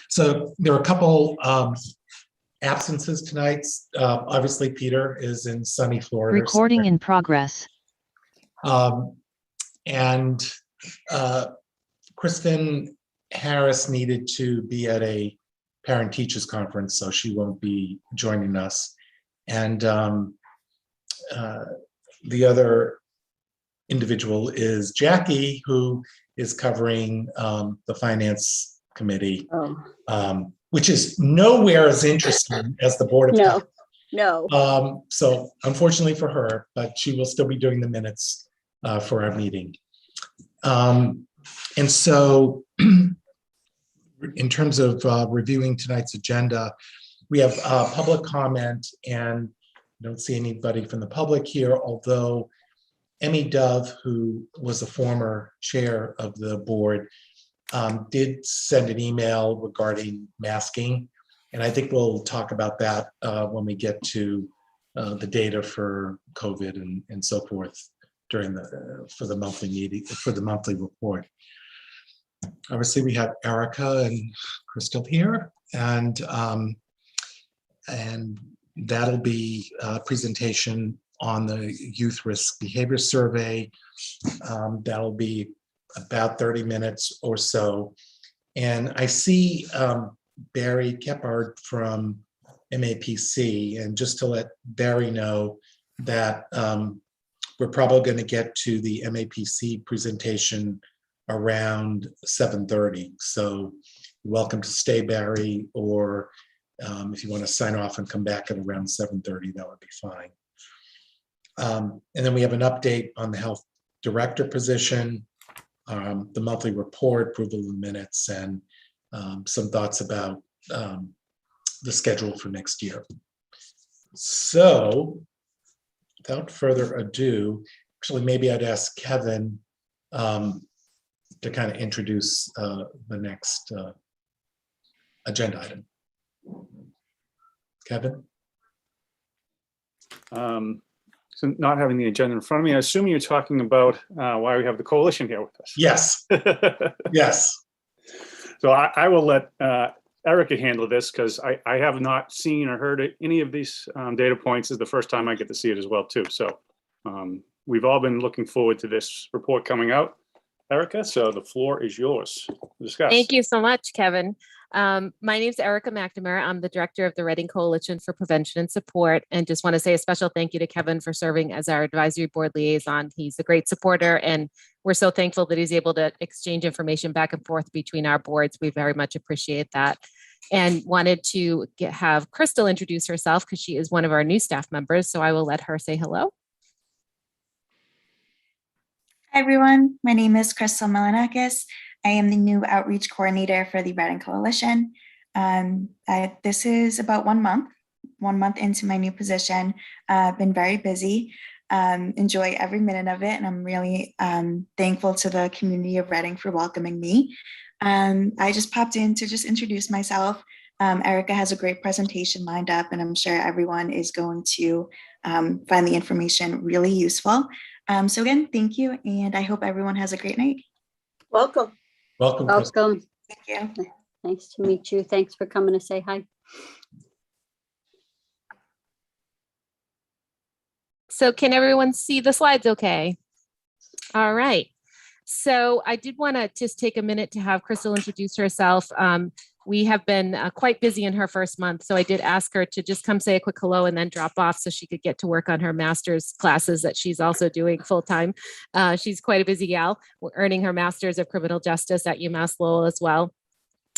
So there are a couple absences tonight. Obviously, Peter is in sunny Florida. Recording in progress. And Kristen Harris needed to be at a parent-teachers conference, so she won't be joining us. And the other individual is Jackie, who is covering the finance committee, which is nowhere as interesting as the Board of Health. No. So unfortunately for her, but she will still be doing the minutes for our meeting. And so in terms of reviewing tonight's agenda, we have public comment, and I don't see anybody from the public here, although Emmy Dove, who was a former chair of the board, did send an email regarding masking. And I think we'll talk about that when we get to the data for COVID and so forth during for the monthly meeting, for the monthly report. Obviously, we have Erica and Crystal here, and that'll be a presentation on the Youth Risk Behavior Survey. That'll be about 30 minutes or so. And I see Barry Kephart from MAPC, and just to let Barry know that we're probably going to get to the MAPC presentation around 7:30. So you're welcome to stay, Barry, or if you want to sign off and come back at around 7:30, that would be fine. And then we have an update on the health director position, the monthly report, approval of the minutes, and some thoughts about the schedule for next year. So without further ado, actually, maybe I'd ask Kevin to kind of introduce the next agenda item. Kevin? So not having the agenda in front of me, I assume you're talking about why we have the coalition here with us. Yes. Yes. So I will let Erica handle this, because I have not seen or heard any of these data points. This is the first time I get to see it as well, too. So we've all been looking forward to this report coming out. Erica, so the floor is yours to discuss. Thank you so much, Kevin. My name is Erica McNamara. I'm the director of the Reading Coalition for Prevention and Support, and just want to say a special thank you to Kevin for serving as our advisory board liaison. He's a great supporter, and we're so thankful that he's able to exchange information back and forth between our boards. We very much appreciate that. And wanted to have Crystal introduce herself, because she is one of our new staff members. So I will let her say hello. Hi, everyone. My name is Crystal Melanakis. I am the new outreach coordinator for the Reading Coalition. This is about 1 month into my new position. I've been very busy, enjoy every minute of it, and I'm really thankful to the community of Reading for welcoming me. I just popped in to just introduce myself. Erica has a great presentation lined up, and I'm sure everyone is going to find the information really useful. So again, thank you, and I hope everyone has a great night. Welcome. Welcome. Welcome. Thank you. Nice to meet you. Thanks for coming to say hi. So can everyone see the slides okay? All right. So I did want to just take a minute to have Crystal introduce herself. We have been quite busy in her first month, so I did ask her to just come say a quick hello and then drop off so she could get to work on her master's classes that she's also doing full time. She's quite a busy gal, earning her master's of criminal justice at UMass Lowell as well.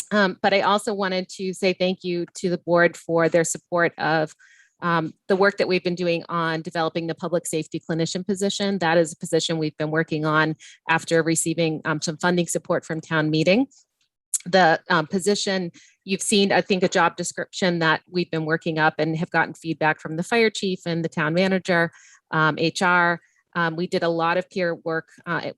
But I also wanted to say thank you to the board for their support of the work that we've been doing on developing the public safety clinician position. That is a position we've been working on after receiving some funding support from town meeting. The position, you've seen, I think, a job description that we've been working up and have gotten feedback from the fire chief and the town manager, HR. We did a lot of peer work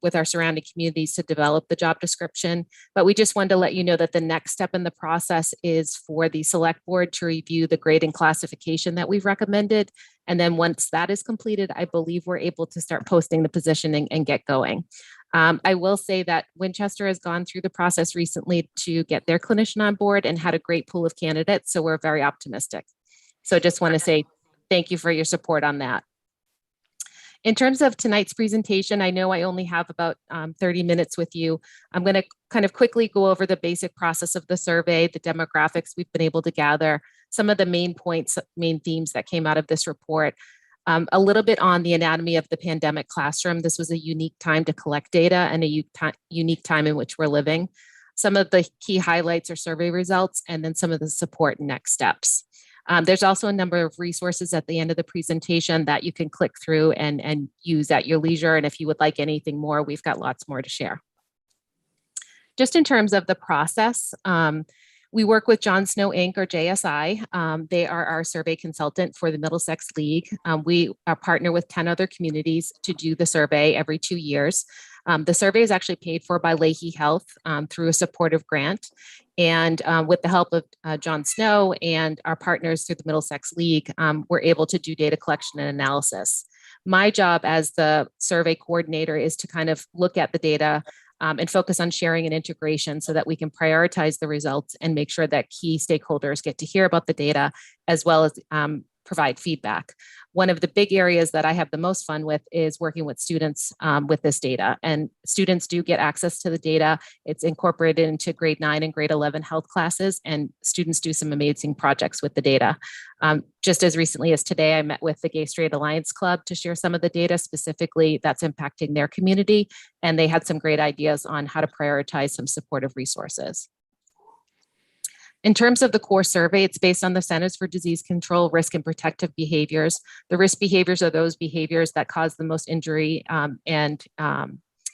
with our surrounding communities to develop the job description, but we just wanted to let you know that the next step in the process is for the select board to review the grade and classification that we've recommended. And then once that is completed, I believe we're able to start posting the position and get going. I will say that Winchester has gone through the process recently to get their clinician on board and had a great pool of candidates. So we're very optimistic. So I just want to say thank you for your support on that. In terms of tonight's presentation, I know I only have about 30 minutes with you. I'm going to kind of quickly go over the basic process of the survey, the demographics we've been able to gather, some of the main points, main themes that came out of this report, a little bit on the anatomy of the pandemic classroom. This was a unique time to collect data and a unique time in which we're living. Some of the key highlights are survey results, and then some of the support and next steps. There's also a number of resources at the end of the presentation that you can click through and use at your leisure. And if you would like anything more, we've got lots more to share. Just in terms of the process, we work with John Snow Inc. or JSI. They are our survey consultant for the Middlesex League. We are partner with 10 other communities to do the survey every 2 years. The survey is actually paid for by Leahy Health through a supportive grant. And with the help of John Snow and our partners through the Middlesex League, we're able to do data collection and analysis. My job as the survey coordinator is to kind of look at the data and focus on sharing and integration so that we can prioritize the results and make sure that key stakeholders get to hear about the data as well as provide feedback. One of the big areas that I have the most fun with is working with students with this data. And students do get access to the data. It's incorporated into grade 9 and grade 11 health classes, and students do some amazing projects with the data. Just as recently as today, I met with the Gay Straight Alliance Club to share some of the data specifically that's impacting their community. And they had some great ideas on how to prioritize some supportive resources. In terms of the core survey, it's based on the Centers for Disease Control, Risk and Protective Behaviors. The risk behaviors are those behaviors that cause the most injury and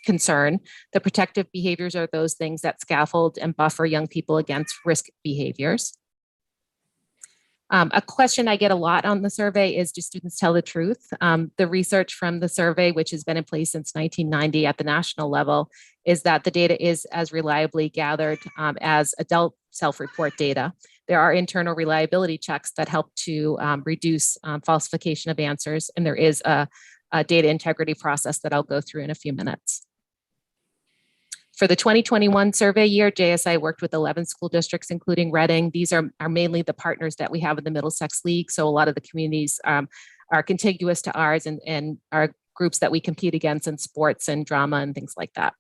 concern. The protective behaviors are those things that scaffold and buffer young people against risk behaviors. A question I get a lot on the survey is, do students tell the truth? The research from the survey, which has been in place since 1990 at the national level, is that the data is as reliably gathered as adult self-report data. There are internal reliability checks that help to reduce falsification of answers, and there is a data integrity process that I'll go through in a few minutes. For the 2021 survey year, JSI worked with 11 school districts, including Reading. These are mainly the partners that we have in the Middlesex League. So a lot of the communities are contiguous to ours and are groups that we compete against in sports and drama and things like that.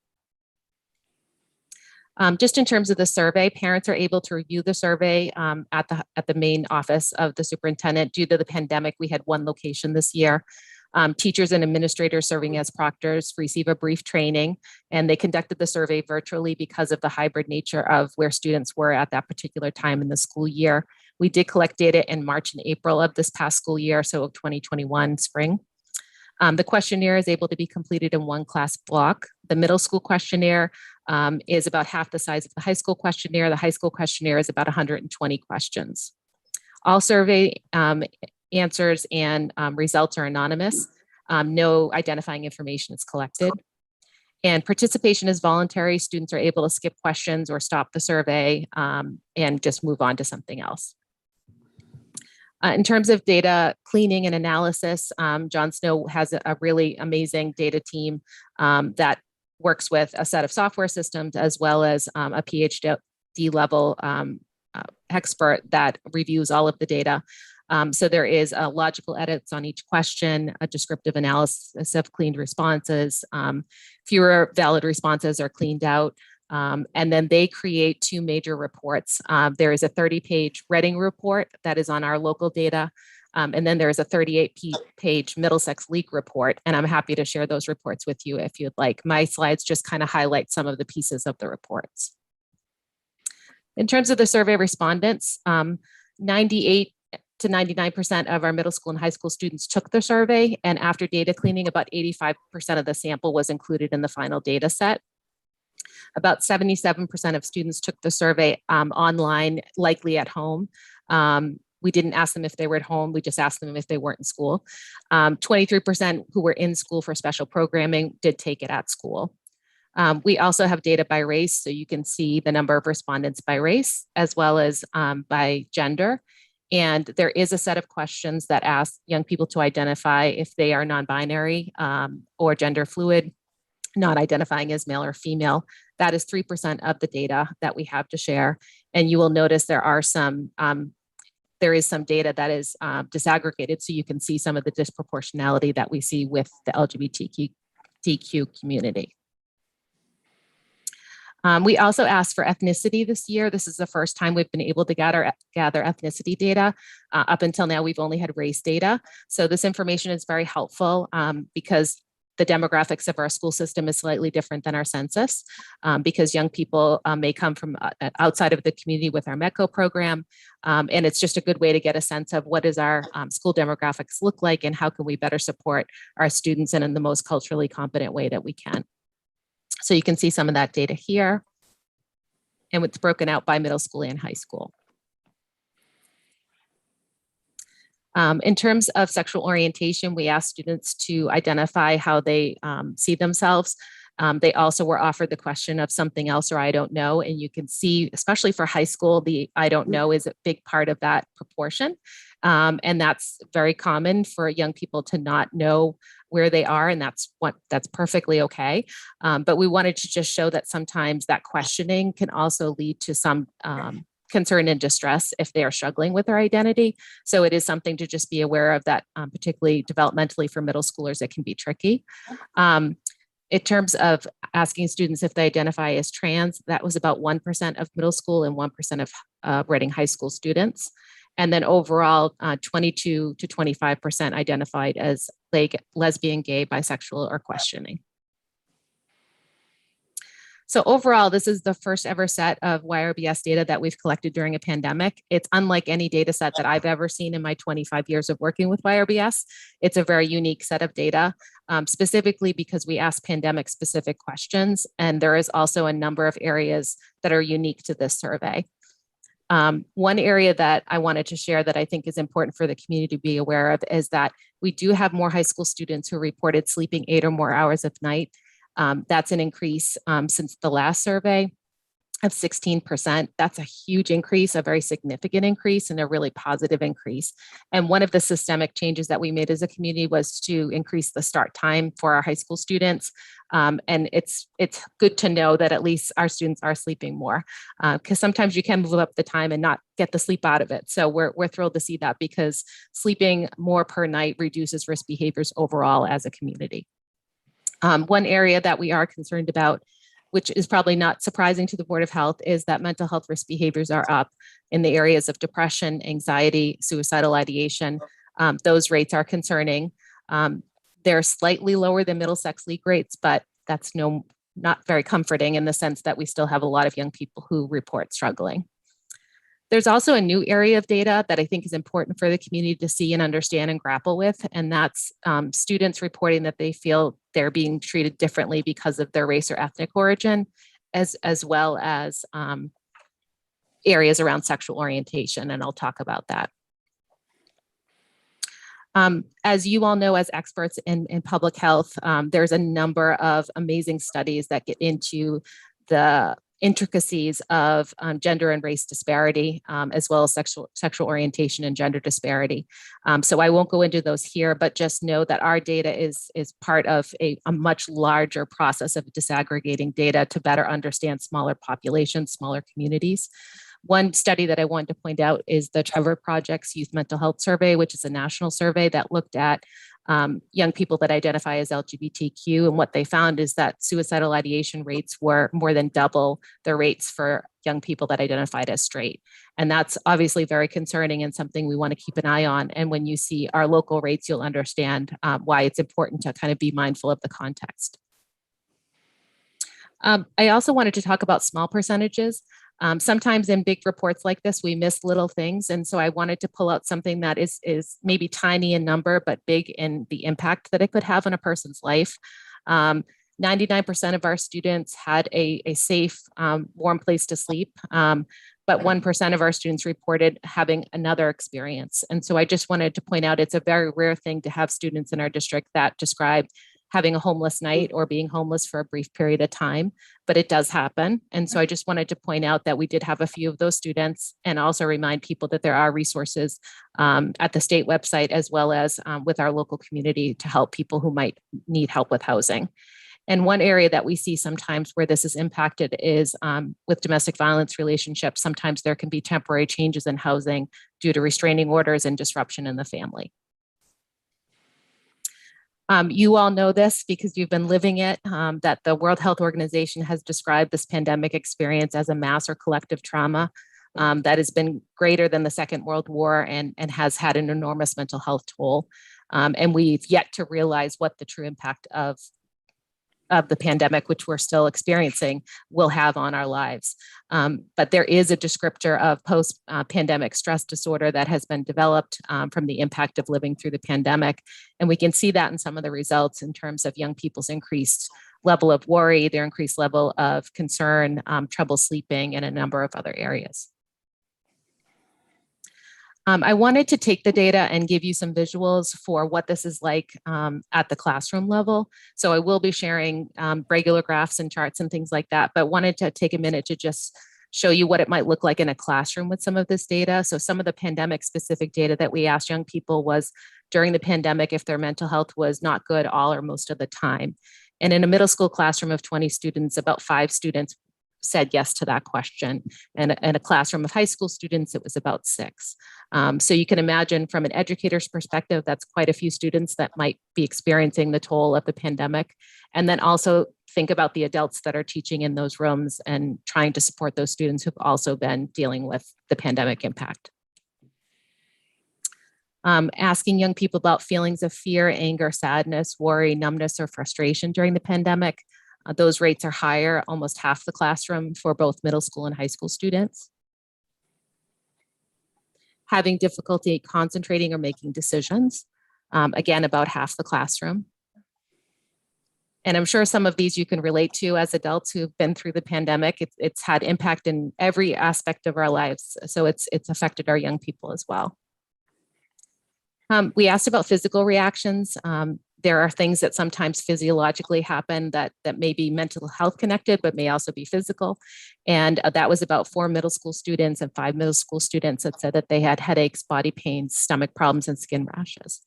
Just in terms of the survey, parents are able to review the survey at the main office of the superintendent. Due to the pandemic, we had one location this year. Teachers and administrators serving as proctors receive a brief training, and they conducted the survey virtually because of the hybrid nature of where students were at that particular time in the school year. We did collect data in March and April of this past school year, so 2021 spring. The questionnaire is able to be completed in one class block. The middle school questionnaire is about half the size of the high school questionnaire. The high school questionnaire is about 120 questions. All survey answers and results are anonymous. No identifying information is collected. And participation is voluntary. Students are able to skip questions or stop the survey and just move on to something else. In terms of data cleaning and analysis, John Snow has a really amazing data team that works with a set of software systems as well as a PhD level expert that reviews all of the data. So there is logical edits on each question, a descriptive analysis of cleaned responses, fewer valid responses are cleaned out, and then they create two major reports. There is a 30-page Reading report that is on our local data, and then there is a 38-page Middlesex League report, and I'm happy to share those reports with you if you'd like. My slides just kind of highlight some of the pieces of the reports. In terms of the survey respondents, 98 to 99% of our middle school and high school students took the survey, and after data cleaning, about 85% of the sample was included in the final data set. About 77% of students took the survey online, likely at home. We didn't ask them if they were at home, we just asked them if they weren't in school. 23% who were in school for special programming did take it at school. We also have data by race, so you can see the number of respondents by race as well as by gender. And there is a set of questions that ask young people to identify if they are non-binary or gender fluid. not identifying as male or female. That is 3% of the data that we have to share. And you will notice there is some data that is disaggregated, so you can see some of the disproportionality that we see with the LGBTQ community. We also asked for ethnicity this year. This is the first time we've been able to gather ethnicity data. Up until now, we've only had race data. So this information is very helpful because the demographics of our school system is slightly different than our census, because young people may come from outside of the community with our MECO program. And it's just a good way to get a sense of what does our school demographics look like and how can we better support our students in the most culturally competent way that we can. So you can see some of that data here, and it's broken out by middle school and high school. In terms of sexual orientation, we asked students to identify how they see themselves. They also were offered the question of something else or I don't know. And you can see, especially for high school, the I don't know is a big part of that proportion. And that's very common for young people to not know where they are. And that's perfectly okay. But we wanted to just show that sometimes that questioning can also lead to some concern and distress if they are struggling with their identity. So it is something to just be aware of that, particularly developmentally for middle schoolers, it can be tricky. In terms of asking students if they identify as trans, that was about 1% of middle school and 1% of Reading High School students. And then overall, 22 to 25% identified as lesbian, gay, bisexual, or questioning. So overall, this is the first ever set of YRBS data that we've collected during a pandemic. It's unlike any data set that I've ever seen in my 25 years of working with YRBS. It's a very unique set of data, specifically because we ask pandemic specific questions. And there is also a number of areas that are unique to this survey. One area that I wanted to share that I think is important for the community to be aware of is that we do have more high school students who reported sleeping 8 or more hours at night. That's an increase since the last survey of 16%. That's a huge increase, a very significant increase, and a really positive increase. And one of the systemic changes that we made as a community was to increase the start time for our high school students. And it's good to know that at least our students are sleeping more, because sometimes you can move up the time and not get the sleep out of it. So we're thrilled to see that, because sleeping more per night reduces risk behaviors overall as a community. One area that we are concerned about, which is probably not surprising to the Board of Health, is that mental health risk behaviors are up in the areas of depression, anxiety, suicidal ideation. Those rates are concerning. They're slightly lower than Middlesex League rates, but that's not very comforting in the sense that we still have a lot of young people who report struggling. There's also a new area of data that I think is important for the community to see and understand and grapple with, and that's students reporting that they feel they're being treated differently because of their race or ethnic origin, as well as areas around sexual orientation, and I'll talk about that. As you all know, as experts in public health, there's a number of amazing studies that get into the intricacies of gender and race disparity, as well as sexual orientation and gender disparity. So I won't go into those here, but just know that our data is part of a much larger process of disaggregating data to better understand smaller populations, smaller communities. One study that I wanted to point out is the Trevor Project's Youth Mental Health Survey, which is a national survey that looked at young people that identify as LGBTQ. And what they found is that suicidal ideation rates were more than double the rates for young people that identified as straight. And that's obviously very concerning and something we want to keep an eye on. And when you see our local rates, you'll understand why it's important to kind of be mindful of the context. I also wanted to talk about small percentages. Sometimes in big reports like this, we miss little things. And so I wanted to pull out something that is maybe tiny in number, but big in the impact that it could have on a person's life. 99% of our students had a safe, warm place to sleep. But 1% of our students reported having another experience. And so I just wanted to point out, it's a very rare thing to have students in our district that describe having a homeless night or being homeless for a brief period of time, but it does happen. And so I just wanted to point out that we did have a few of those students, and also remind people that there are resources at the state website, as well as with our local community, to help people who might need help with housing. And one area that we see sometimes where this is impacted is with domestic violence relationships. Sometimes there can be temporary changes in housing due to restraining orders and disruption in the family. You all know this because you've been living it, that the World Health Organization has described this pandemic experience as a mass or collective trauma that has been greater than the Second World War and has had an enormous mental health toll. And we've yet to realize what the true impact of the pandemic, which we're still experiencing, will have on our lives. But there is a descriptor of post-pandemic stress disorder that has been developed from the impact of living through the pandemic. And we can see that in some of the results in terms of young people's increased level of worry, their increased level of concern, trouble sleeping, and a number of other areas. I wanted to take the data and give you some visuals for what this is like at the classroom level. So I will be sharing regular graphs and charts and things like that, but wanted to take a minute to just show you what it might look like in a classroom with some of this data. So some of the pandemic specific data that we asked young people was during the pandemic if their mental health was not good all or most of the time. And in a middle school classroom of 20 students, about 5 students said yes to that question. And in a classroom of high school students, it was about 6. So you can imagine from an educator's perspective, that's quite a few students that might be experiencing the toll of the pandemic. And then also think about the adults that are teaching in those rooms and trying to support those students who've also been dealing with the pandemic impact. Asking young people about feelings of fear, anger, sadness, worry, numbness, or frustration during the pandemic. Those rates are higher, almost half the classroom for both middle school and high school students. Having difficulty concentrating or making decisions, again, about half the classroom. And I'm sure some of these you can relate to as adults who've been through the pandemic. It's had impact in every aspect of our lives. So it's affected our young people as well. We asked about physical reactions. There are things that sometimes physiologically happen that may be mental health connected, but may also be physical. And that was about 4 middle school students and 5 middle school students that said that they had headaches, body pains, stomach problems, and skin rashes.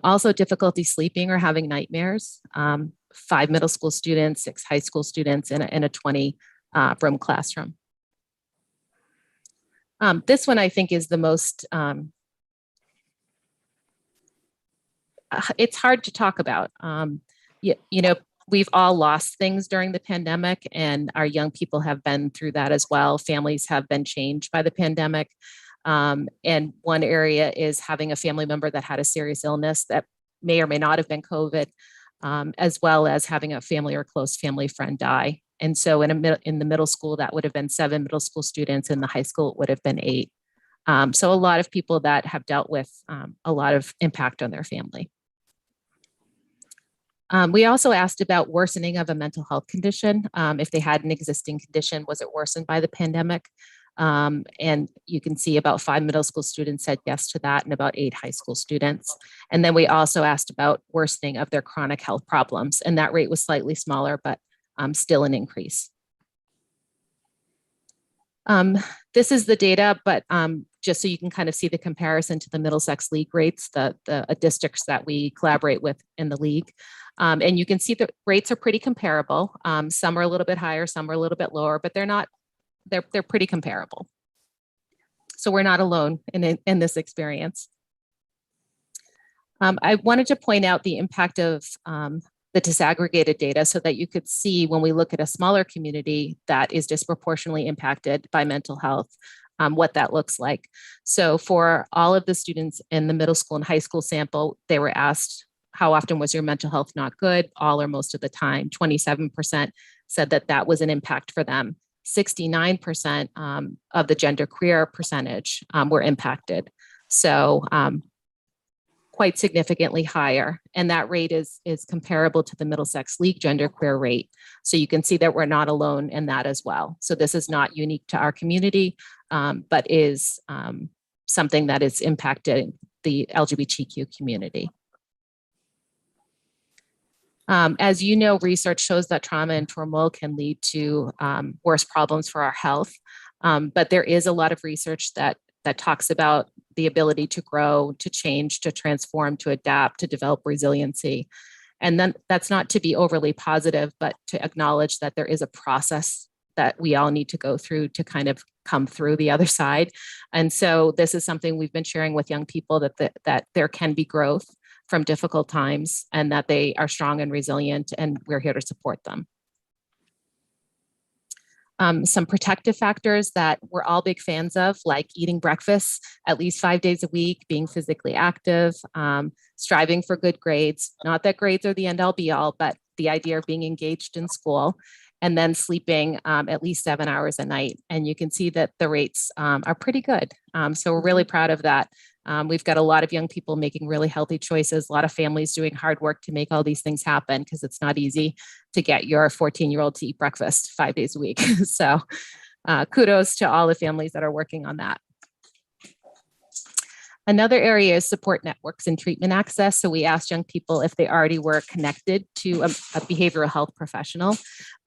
Also difficulty sleeping or having nightmares. 5 middle school students, 6 high school students in a 20 room classroom. This one I think is the most, it's hard to talk about. You know, we've all lost things during the pandemic and our young people have been through that as well. Families have been changed by the pandemic. And one area is having a family member that had a serious illness that may or may not have been COVID, as well as having a family or close family friend die. And so in the middle school, that would have been 7 middle school students. In the high school, it would have been 8. So a lot of people that have dealt with a lot of impact on their family. We also asked about worsening of a mental health condition. If they had an existing condition, was it worsened by the pandemic? And you can see about 5 middle school students said yes to that and about 8 high school students. And then we also asked about worsening of their chronic health problems. And that rate was slightly smaller, but still an increase. This is the data, but just so you can kind of see the comparison to the Middlesex League rates, the districts that we collaborate with in the league. And you can see the rates are pretty comparable. Some are a little bit higher, some are a little bit lower, but they're pretty comparable. So we're not alone in this experience. I wanted to point out the impact of the disaggregated data so that you could see when we look at a smaller community that is disproportionately impacted by mental health, what that looks like. So for all of the students in the middle school and high school sample, they were asked, how often was your mental health not good? All or most of the time. 27% said that that was an impact for them. 69% of the genderqueer percentage were impacted. So quite significantly higher. And that rate is comparable to the Middlesex League genderqueer rate. So you can see that we're not alone in that as well. So this is not unique to our community, but is something that is impacting the LGBTQ community. As you know, research shows that trauma and turmoil can lead to worse problems for our health. But there is a lot of research that talks about the ability to grow, to change, to transform, to adapt, to develop resiliency. And then that's not to be overly positive, but to acknowledge that there is a process that we all need to go through to kind of come through the other side. And so this is something we've been sharing with young people, that there can be growth from difficult times and that they are strong and resilient, and we're here to support them. Some protective factors that we're all big fans of, like eating breakfast at least 5 days a week, being physically active, striving for good grades. Not that grades are the end all be all, but the idea of being engaged in school, and then sleeping at least 7 hours a night. And you can see that the rates are pretty good. So we're really proud of that. We've got a lot of young people making really healthy choices, a lot of families doing hard work to make all these things happen, because it's not easy to get your 14-year-old to eat breakfast 5 days a week. So kudos to all the families that are working on that. Another area is support networks and treatment access. So we asked young people if they already were connected to a behavioral health professional.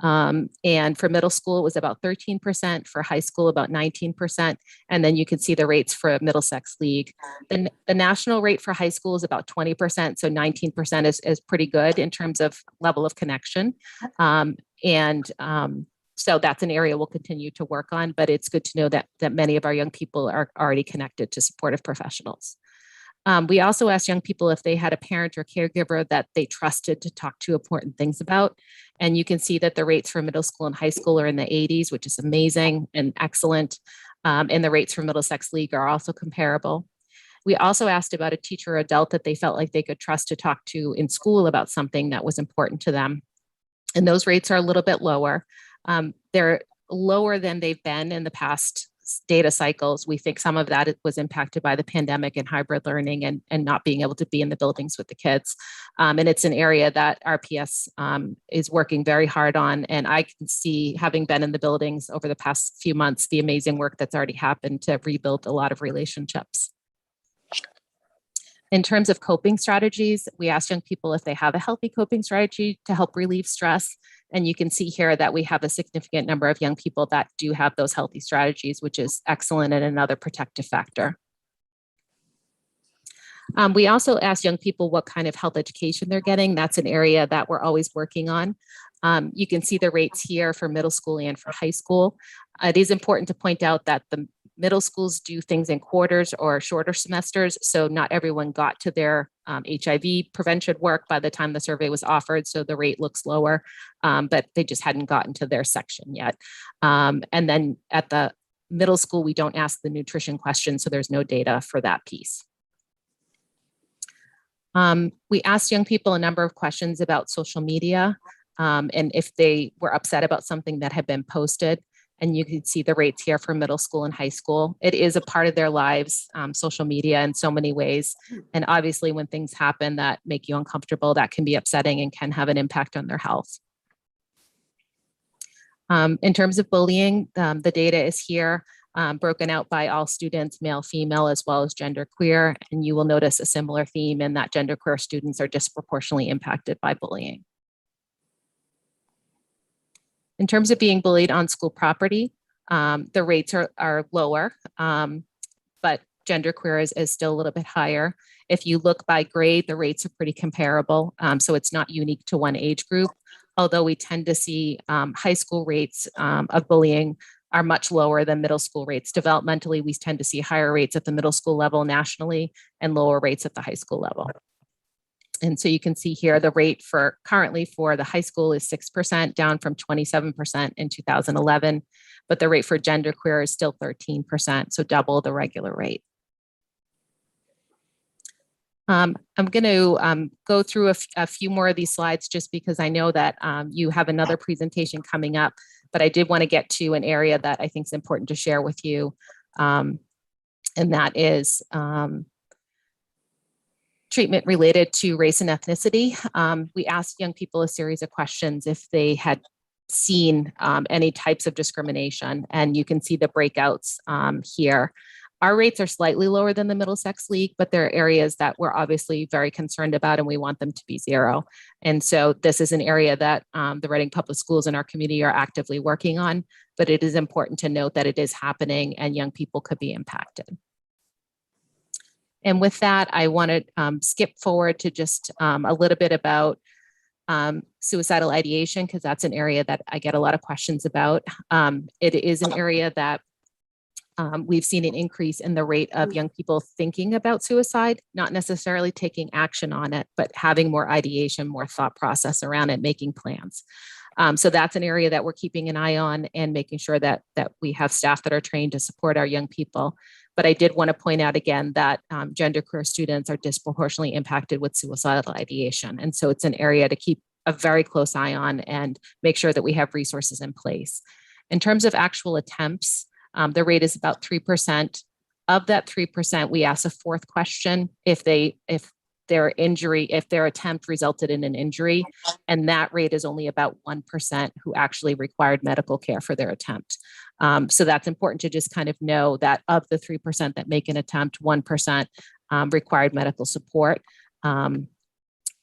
And for middle school, it was about 13%, for high school, about 19%. And then you can see the rates for Middlesex League. The national rate for high school is about 20%. So 19% is pretty good in terms of level of connection. So that's an area we'll continue to work on, but it's good to know that many of our young people are already connected to supportive professionals. We also asked young people if they had a parent or caregiver that they trusted to talk to important things about. And you can see that the rates for middle school and high school are in the 80s, which is amazing and excellent. And the rates for Middlesex League are also comparable. We also asked about a teacher or adult that they felt like they could trust to talk to in school about something that was important to them. And those rates are a little bit lower. They're lower than they've been in the past data cycles. We think some of that was impacted by the pandemic and hybrid learning and not being able to be in the buildings with the kids. And it's an area that RPS is working very hard on. And I can see, having been in the buildings over the past few months, the amazing work that's already happened to rebuild a lot of relationships. In terms of coping strategies, we asked young people if they have a healthy coping strategy to help relieve stress. And you can see here that we have a significant number of young people that do have those healthy strategies, which is excellent and another protective factor. We also asked young people what kind of health education they're getting. That's an area that we're always working on. You can see the rates here for middle school and for high school. It is important to point out that the middle schools do things in quarters or shorter semesters, so not everyone got to their HIV prevention work by the time the survey was offered, so the rate looks lower, but they just hadn't gotten to their section yet. And then at the middle school, we don't ask the nutrition question, so there's no data for that piece. We asked young people a number of questions about social media and if they were upset about something that had been posted. And you can see the rates here for middle school and high school. It is a part of their lives, social media, in so many ways. And obviously, when things happen that make you uncomfortable, that can be upsetting and can have an impact on their health. In terms of bullying, the data is here, broken out by all students, male, female, as well as genderqueer. And you will notice a similar theme in that genderqueer students are disproportionately impacted by bullying. In terms of being bullied on school property, the rates are lower, but genderqueer is still a little bit higher. If you look by grade, the rates are pretty comparable, so it's not unique to one age group, although we tend to see high school rates of bullying are much lower than middle school rates. Developmentally, we tend to see higher rates at the middle school level nationally and lower rates at the high school level. And so you can see here the rate for currently for the high school is 6%, down from 27% in 2011, but the rate for genderqueer is still 13%, so double the regular rate. I'm going to go through a few more of these slides just because I know that you have another presentation coming up, but I did want to get to an area that I think is important to share with you, and that is treatment related to race and ethnicity. We asked young people a series of questions if they had seen any types of discrimination, and you can see the breakouts here. Our rates are slightly lower than the Middlesex League, but there are areas that we're obviously very concerned about and we want them to be zero. And so this is an area that the Reading Public Schools in our community are actively working on, but it is important to note that it is happening and young people could be impacted. And with that, I want to skip forward to just a little bit about suicidal ideation, because that's an area that I get a lot of questions about. It is an area that we've seen an increase in the rate of young people thinking about suicide, not necessarily taking action on it, but having more ideation, more thought process around it, making plans. So that's an area that we're keeping an eye on and making sure that we have staff that are trained to support our young people. But I did want to point out again that genderqueer students are disproportionately impacted with suicidal ideation. And so it's an area to keep a very close eye on and make sure that we have resources in place. In terms of actual attempts, the rate is about 3%. Of that 3%, we ask a fourth question if their attempt resulted in an injury, and that rate is only about 1% who actually required medical care for their attempt. So that's important to just kind of know that of the 3% that make an attempt, 1% required medical support.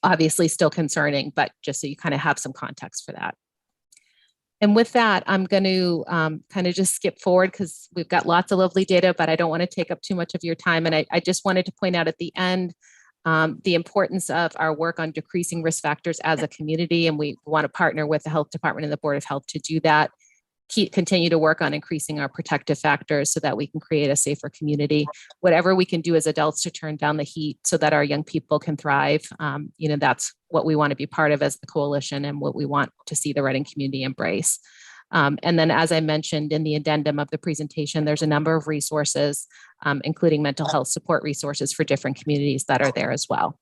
Obviously still concerning, but just so you kind of have some context for that. And with that, I'm going to kind of just skip forward because we've got lots of lovely data, but I don't want to take up too much of your time. And I just wanted to point out at the end the importance of our work on decreasing risk factors as a community. And we want to partner with the Health Department and the Board of Health to do that. Continue to work on increasing our protective factors so that we can create a safer community. Whatever we can do as adults to turn down the heat so that our young people can thrive, that's what we want to be part of as the coalition and what we want to see the Reading community embrace. And then, as I mentioned in the addendum of the presentation, there's a number of resources, including mental health support resources for different communities that are there as well.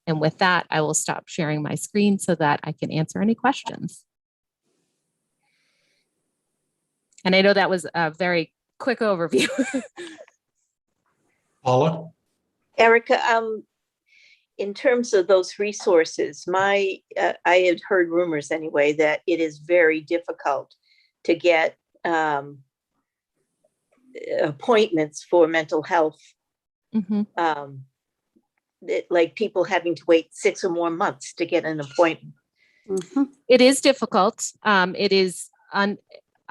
And with that, I will stop sharing my screen so that I can answer any questions. And I know that was a very quick overview. Paula? Erica, in terms of those resources, I had heard rumors anyway that it is very difficult to get appointments for mental health. Mm-hmm. Like people having to wait 6 or more months to get an appointment. Mm-hmm. It is difficult. It is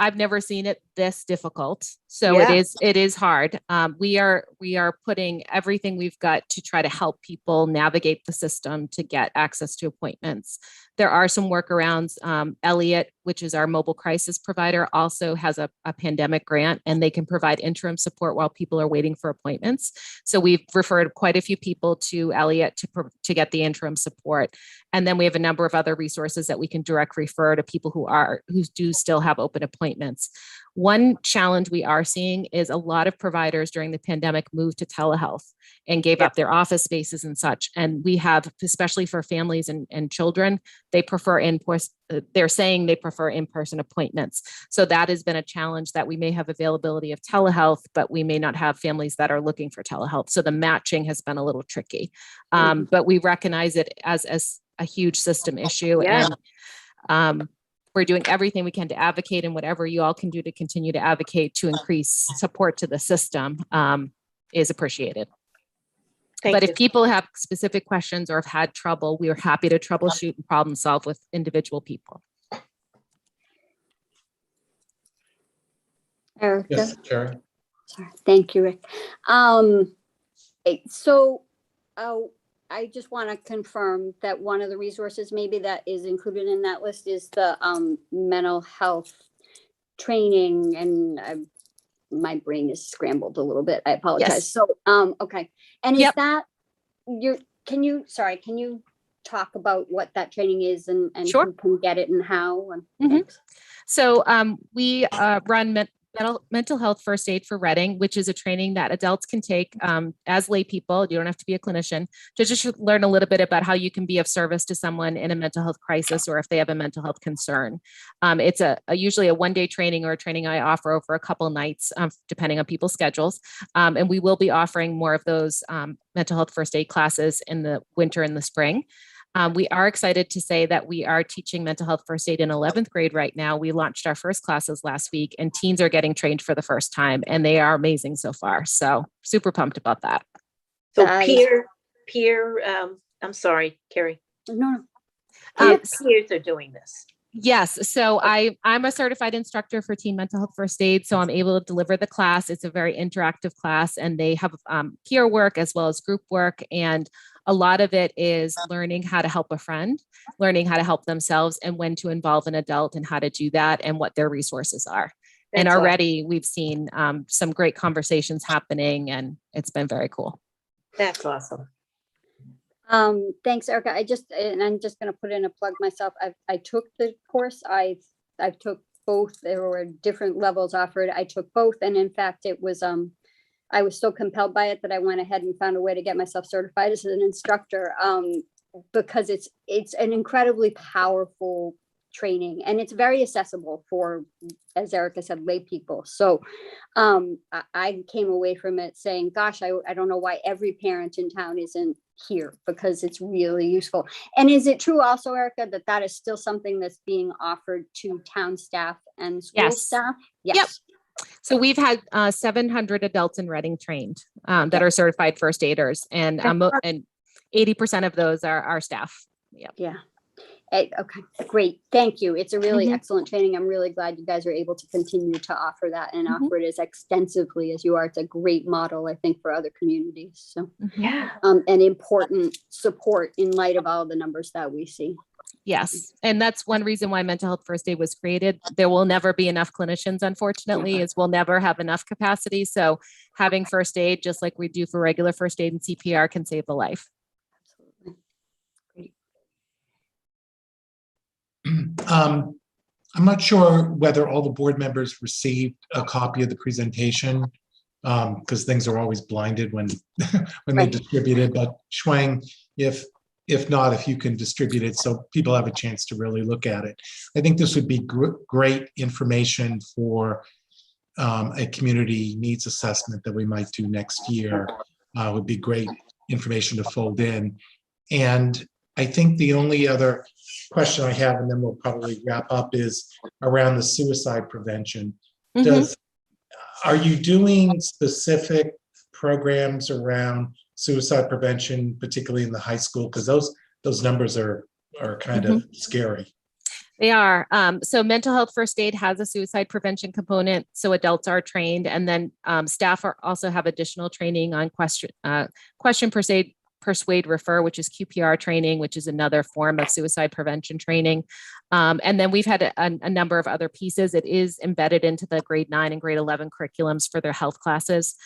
I've never seen it this difficult. So yeah. It is hard. We are putting everything we've got to try to help people navigate the system to get access to appointments. There are some workarounds. Elliott, which is our mobile crisis provider, also has a pandemic grant, and they can provide interim support while people are waiting for appointments. So we've referred quite a few people to Elliott to get the interim support. And then we have a number of other resources that we can direct refer to people who do still have open appointments. One challenge we are seeing is a lot of providers during the pandemic moved to telehealth and gave up their office spaces and such. And we have, especially for families and children, they're saying they prefer in-person appointments. So that has been a challenge, that we may have availability of telehealth, but we may not have families that are looking for telehealth. So the matching has been a little tricky. But we recognize it as a huge system issue. Yeah. And we're doing everything we can to advocate, and whatever you all can do to continue to advocate to increase support to the system is appreciated. But if people have specific questions or have had trouble, we are happy to troubleshoot and problem solve with individual people. Erica? Yes, Carrie. Sorry. Thank you, Rick. I just want to confirm that one of the resources maybe that is included in that list is the mental health training, and my brain is scrambled a little bit. I apologize. Yes. So, okay. And is that can you talk about what that training is and Sure. Who can get it and how? And mm-hmm. So we run mental health first aid for Reading, which is a training that adults can take as lay people. You don't have to be a clinician, to just learn a little bit about how you can be of service to someone in a mental health crisis, or if they have a mental health concern. It's usually a one-day training, or a training I offer over a couple nights, depending on people's schedules. And we will be offering more of those mental health first aid classes in the winter and the spring. We are excited to say that we are teaching mental health first aid in 11th grade right now. We launched our first classes last week, and teens are getting trained for the first time, and they are amazing so far. So super pumped about that. So I'm sorry, Carrie. No. Peers are doing this. Yes. So I'm a certified instructor for teen mental health first aid. So I'm able to deliver the class. It's a very interactive class, and they have peer work as well as group work. And A lot of it is learning how to help a friend, learning how to help themselves, and when to involve an adult and how to do that and what their resources are. And That's awesome. already we've seen some great conversations happening, and it's been very cool. That's awesome. Thanks, Erica. And I'm just going to put in a plug myself. I took the course. I took both. There were different levels offered. I took both. And in fact, it was, I was so compelled by it that I went ahead and found a way to get myself certified as an instructor, because it's an incredibly powerful training, and it's very accessible for, as Erica said, lay people. So I came away from it saying, gosh, I don't know why every parent in town isn't here, because it's really useful. And is it true also, Erica, that is still something that's being offered to town staff and school Yes. staff? Yes. Yep. So we've had 700 adults in Reading trained that are certified first aiders, and 80% of those are our staff. Yep. Yeah. Okay, great. Thank you. It's a really Mhm. excellent training. I'm really glad you guys are able to continue to offer that and Mhm. offer it as extensively as you are. It's a great model, I think, for other communities. So, Yeah. and important support in light of all the numbers that we see. Yes. And that's one reason why mental health first aid was created. There will never be enough clinicians, unfortunately, is we'll never have enough capacity. So having first aid, just like we do for regular first aid and CPR, can save a life. Absolutely. Great. I'm not sure whether all the board members received a copy of the presentation, because things are always blinded when when they Right. distribute it. But Shuang, if not, if you can distribute it so people have a chance to really look at it. I think this would be great information for a community needs assessment that we might do next year. Would be great information to fold in. And I think the only other question I have, and then we'll probably wrap up, is around the suicide prevention. Mhm. Are you doing specific programs around suicide prevention, particularly in the high school? Because those numbers are kind of scary. They are. So mental health first aid has a suicide prevention component. So adults are trained, and then staff also have additional training on question persuade, refer, which is QPR training, which is another form of suicide prevention training. And then we've had a number of other pieces. It is embedded into the grade 9 and grade 11 curriculums for their health classes.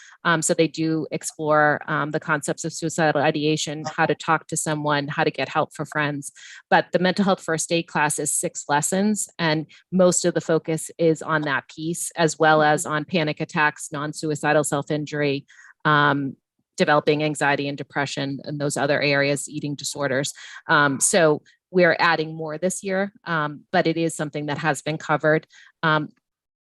So they do explore the concepts of suicidal ideation, how to talk to someone, how to get help for friends. But the mental health first aid class is 6 lessons, and most of the focus is on that piece, as well as on panic attacks, non-suicidal self-injury, developing anxiety and depression, and those other areas, eating disorders. So we're adding more this year, but it is something that has been covered.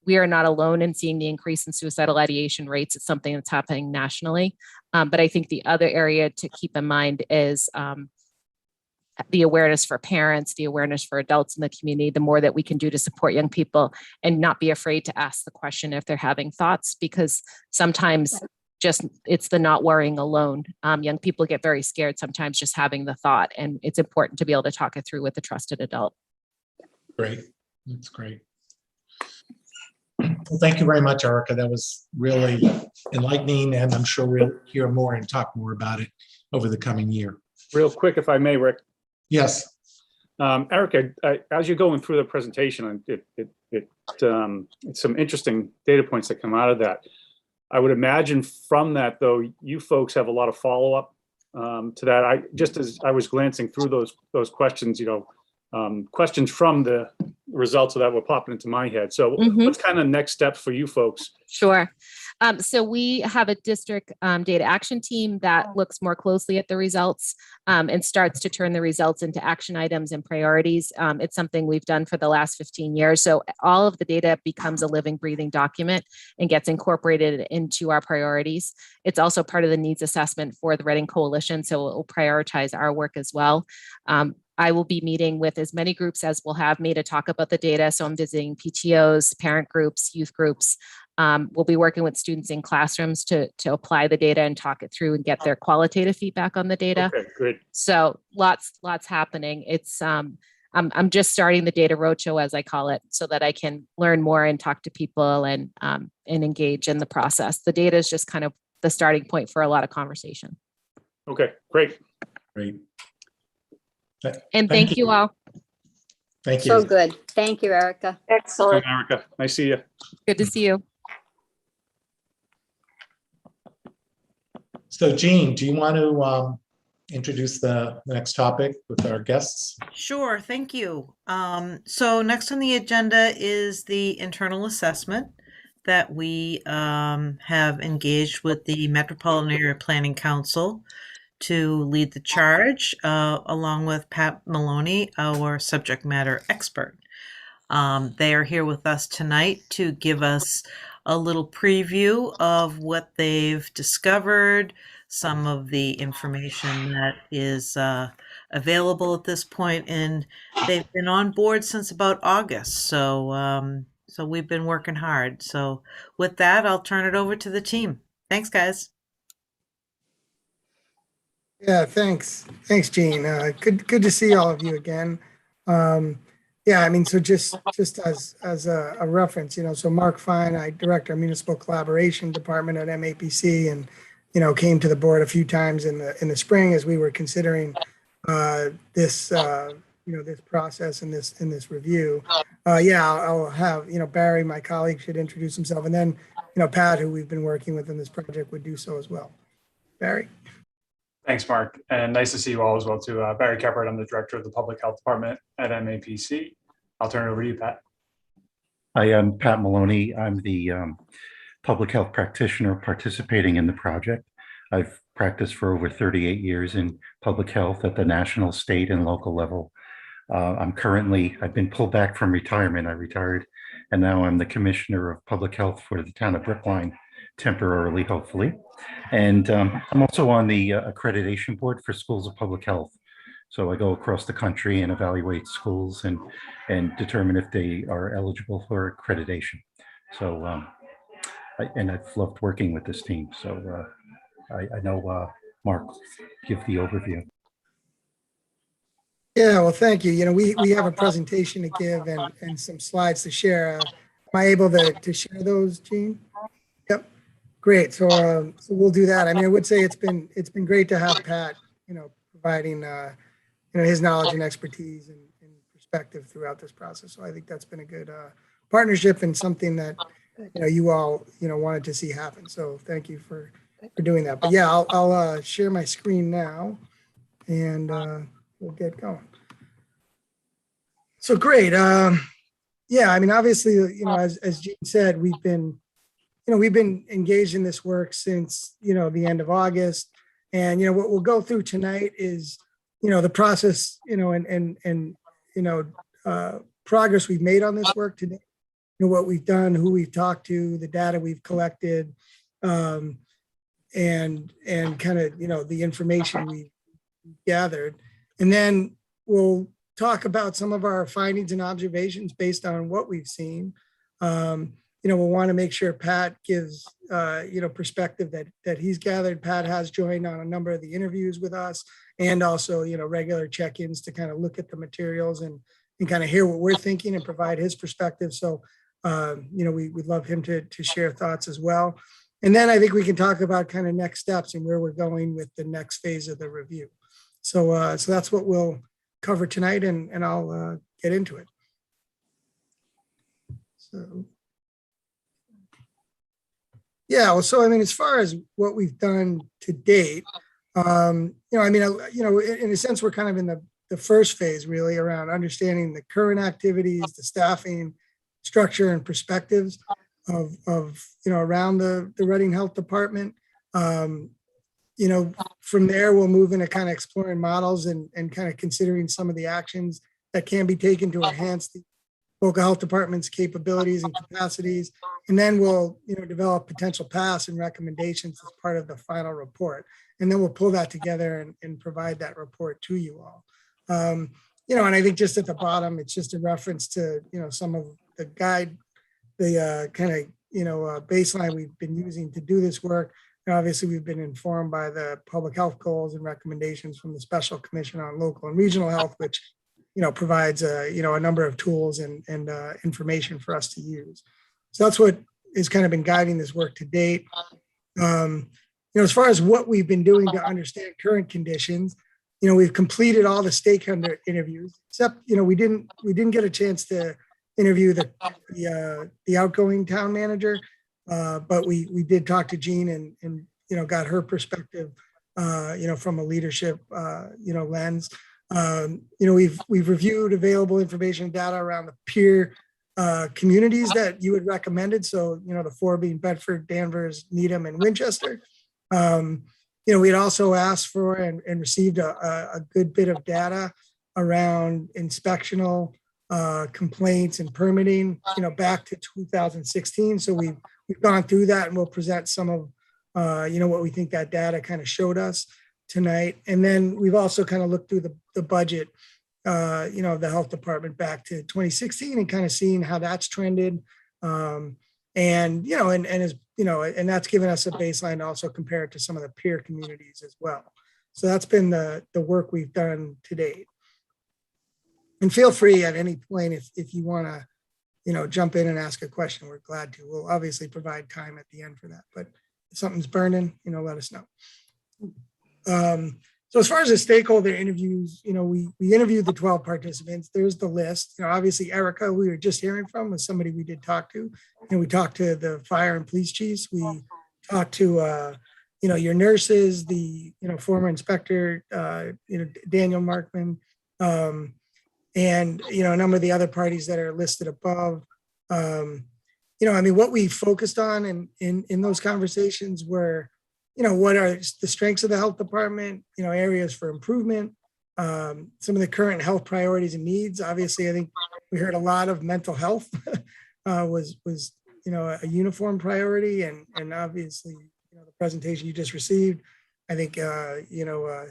We are not alone in seeing the increase in suicidal ideation rates. It's something that's happening nationally. But I think the other area to keep in mind is the awareness for parents, the awareness for adults in the community, the more that we can do to support young people and not be afraid to ask the question if they're having thoughts, because sometimes it's the not worrying alone. Young people get very scared sometimes just having the thought, and it's important to be able to talk it through with a trusted adult. Great. That's great. Well, thank you very much, Erica. That was really enlightening, and I'm sure we'll hear more and talk more about it over the coming year. Real quick, if I may, Rick. Yes. Erica, as you're going through the presentation, it's some interesting data points that come out of that. I would imagine from that, though, you folks have a lot of follow-up to that. Just as I was glancing through those questions, questions from the results of that were popping into my head. So what's kind of next steps for you folks? Sure. So we have a district data action team that looks more closely at the results and starts to turn the results into action items and priorities. It's something we've done for the last 15 years. So all of the data becomes a living, breathing document and gets incorporated into our priorities. It's also part of the needs assessment for the Reading Coalition, so it will prioritize our work as well. I will be meeting with as many groups as will have me to talk about the data. So I'm visiting PTOs, parent groups, youth groups. We'll be working with students in classrooms to apply the data and talk it through and get their qualitative feedback on the data. Okay, good. So lots happening. It's I'm just starting the data roadshow, as I call it, so that I can learn more and talk to people and engage in the process. The data is just kind of the starting point for a lot of conversation. Okay, great. Great. And thank you all. Thank So you. good. Thank you, Erica. Excellent. Erica, nice to see you. Good to see you. So Jean, do you want to introduce the next topic with our guests? Sure, thank you. So next on the agenda is the internal assessment that we have engaged with the Metropolitan Area Planning Council to lead the charge, along with Pat Maloney, our subject matter expert. They are here with us tonight to give us a little preview of what they've discovered, some of the information that is available at this point, and they've been on board since about August. So we've been working hard. So with that, I'll turn it over to the team. Thanks, guys. Yeah, thanks. Thanks, Jean. Good to see all of you again. Yeah, I mean, so just as a reference, so Mark Fine, I direct our municipal collaboration department at MAPC, and came to the board a few times in the spring as we were considering this this process and this review. Yeah, I'll have Barry, my colleague, should introduce himself, and then Pat, who we've been working with in this project, would do so as well. Barry. Thanks, Mark, and nice to see you all as well too. Barry Keppert, I'm the director of the Public Health Department at MAPC. I'll turn it over to you, Pat. Hi, I'm Pat Maloney. I'm the public health practitioner participating in the project. I've practiced for over 38 years in public health at the national, state, and local level. I've been pulled back from retirement. I retired, and now I'm the commissioner of public health for the town of Brookline, temporarily, hopefully. And I'm also on the accreditation board for schools of public health. So I go across the country and evaluate schools and determine if they are eligible for accreditation. So, I've loved working with this team. So I know Mark, give the overview. Yeah, well, thank you. We have a presentation to give and some slides to share. Am I able to share those, Jean? Yep. Great. So we'll do that. I mean, I would say it's been great to have Pat, providing his knowledge and expertise and perspective throughout this process. So I think that's been a good partnership and something that you all wanted to see happen. So thank you for doing that. But yeah, I'll share my screen now, and we'll get going. So great. Yeah, I mean, obviously, as Jean said, we've been engaged in this work since, the end of August. And, what we'll go through tonight is, the process, and progress we've made on this work today, what we've done, who we've talked to, the data we've collected, and kind of, the information we've gathered. And then we'll talk about some of our findings and observations based on what we've seen. We'll want to make sure Pat gives, perspective that he's gathered. Pat has joined on a number of the interviews with us, and also, regular check-ins to kind of look at the materials and kind of hear what we're thinking and provide his perspective. So, we'd love him to share thoughts as well. And then I think we can talk about kind of next steps and where we're going with the next phase of the review. So, so that's what we'll cover tonight, and I'll get into it. So. Yeah, well, so I mean, as far as what we've done to date, in a sense, we're kind of in the first phase, really, around understanding the current activities, the staffing, structure, and perspectives of around the Reading Health Department. From there, we'll move into kind of exploring models and kind of considering some of the actions that can be taken to enhance the local health department's capabilities and capacities. And then we'll, develop potential paths and recommendations as part of the final report. And then we'll pull that together and provide that report to you all. And I think just at the bottom, it's just a reference to, some of the guide, the kind of, baseline we've been using to do this work. And obviously, we've been informed by the public health goals and recommendations from the Special Commission on Local and Regional Health, which provides a number of tools and information for us to use. So that's what has kind of been guiding this work to date. As far as what we've been doing to understand current conditions, we've completed all the stakeholder interviews, except, we didn't get a chance to interview the outgoing town manager. But we did talk to Jean and got her perspective, from a leadership, lens. We've reviewed available information and data around the peer communities that you had recommended. So, the 4 being Bedford, Danvers, Needham, and Winchester. We had also asked for and received a good bit of data around inspectional complaints and permitting, back to 2016. So we've gone through that, and we'll present some of, what we think that data kind of showed us tonight. And then we've also kind of looked through the budget, of the health department back to 2016 and kind of seeing how that's trended. And that's given us a baseline to also compare it to some of the peer communities as well. So that's been the work we've done to date. And feel free at any point if you want to, jump in and ask a question, we're glad to. We'll obviously provide time at the end for that, but if something's burning, let us know. So as far as the stakeholder interviews, we interviewed the 12 participants. There's the list. Obviously Erica, we were just hearing from, was somebody we did talk to. And we talked to the fire and police chiefs. We talked to, your nurses, the, former inspector, Daniel Markman, and, a number of the other parties that are listed above. What we focused on in those conversations were, what are the strengths of the health department, areas for improvement, some of the current health priorities and needs. Obviously, I think we heard a lot of mental health was a uniform priority, and obviously, the presentation you just received, I think,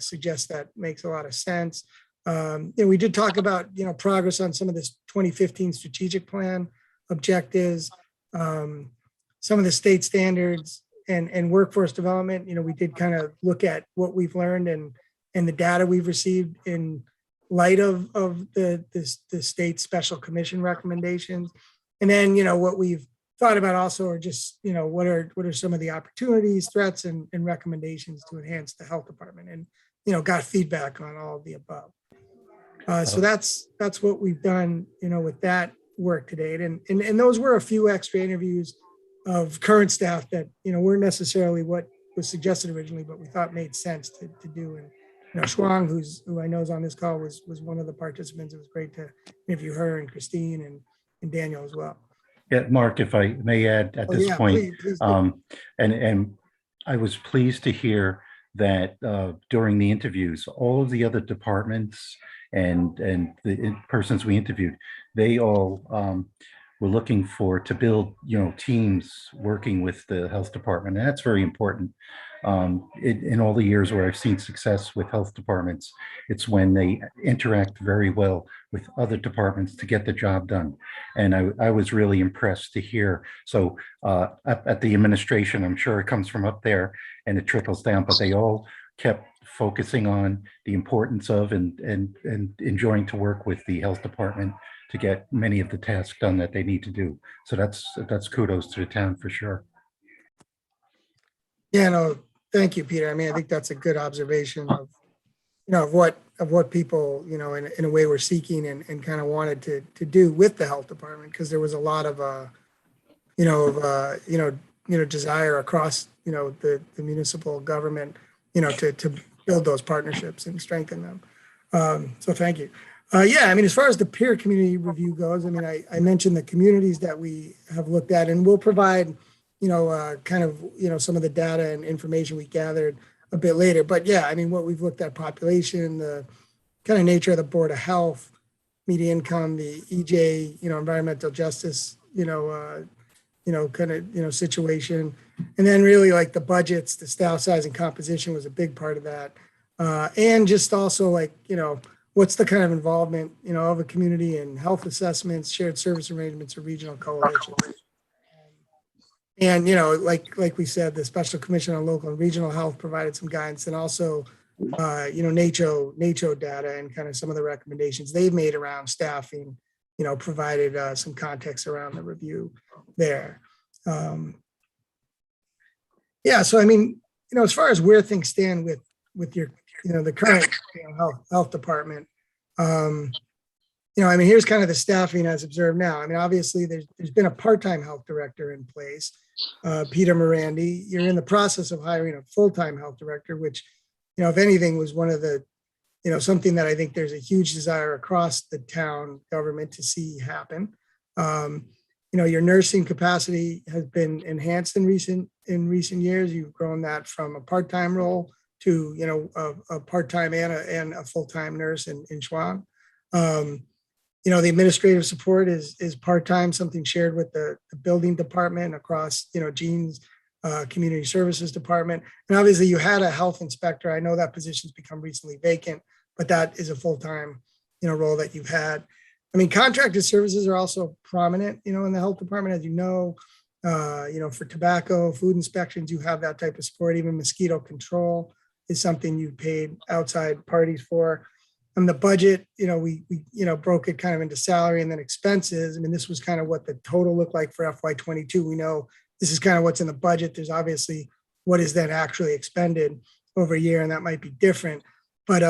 suggests that makes a lot of sense. We did talk about, progress on some of this 2015 strategic plan objectives, some of the state standards, and workforce development. We did kind of look at what we've learned and the data we've received in light of the state special commission recommendations. And then, what we've thought about also are just, what are some of the opportunities, threats, and recommendations to enhance the health department, and, got feedback on all of the above. So that's what we've done, with that work to date. And those were a few extra interviews of current staff that, weren't necessarily what was suggested originally, but we thought made sense to do. And, Shuang, who I know is on this call, was one of the participants. It was great to interview her, and Christine and Daniel as well. Yeah, Mark, if I may add at this point, please do. And I was pleased to hear that during the interviews, all of the other departments and the persons we interviewed, they all were looking to build, teams working with the health department. And that's very important. In all the years where I've seen success with health departments, it's when they interact very well with other departments to get the job done. And I was really impressed to hear. So at the administration, I'm sure it comes from up there and it trickles down, but they all kept focusing on the importance of and enjoying to work with the health department to get many of the tasks done that they need to do. So that's kudos to the town for sure. Yeah, no, thank you, Peter. I think that's a good observation of, of what people, in a way were seeking and kind of wanted to do with the health department, because there was a lot of, desire across, the municipal government, to build those partnerships and strengthen them. So thank you. As far as the peer community review goes, I mentioned the communities that we have looked at, and we'll provide, some of the data and information we gathered a bit later. But what we've looked at: population, the kind of nature of the Board of Health, median income, the EJ, environmental justice, situation. And then really like the budgets, the staff size and composition was a big part of that. And just also what's the kind of involvement, of a community in health assessments, shared service arrangements, or regional coalitions. And, like we said, the Special Commission on Local and Regional Health provided some guidance, and also, NACHO data and kind of some of the recommendations they've made around staffing, provided some context around the review there. So, as far as where things stand with your the current health department. I mean, here's kind of the staffing as observed now. I mean, obviously, there's been a part-time health director in place, Peter Morandi. You're in the process of hiring a full-time health director, which, if anything, was one of the, something that I think there's a huge desire across the town government to see happen. Your nursing capacity has been enhanced in recent years. You've grown that from a part-time role to, a part-time and a full-time nurse in Schwab. The administrative support is part-time, something shared with the building department across, Jean's community services department. And obviously you had a health inspector. I know that position's become recently vacant, but that is a full-time, role that you've had. I mean, contracted services are also prominent, in the health department, as for tobacco, food inspections, you have that type of support. Even mosquito control is something you've paid outside parties for. And the budget, we broke it kind of into salary and then expenses. I mean, this was kind of what the total looked like for FY22. We know this is kind of what's in the budget. There's obviously what is then actually expended over a year, and that might be different. But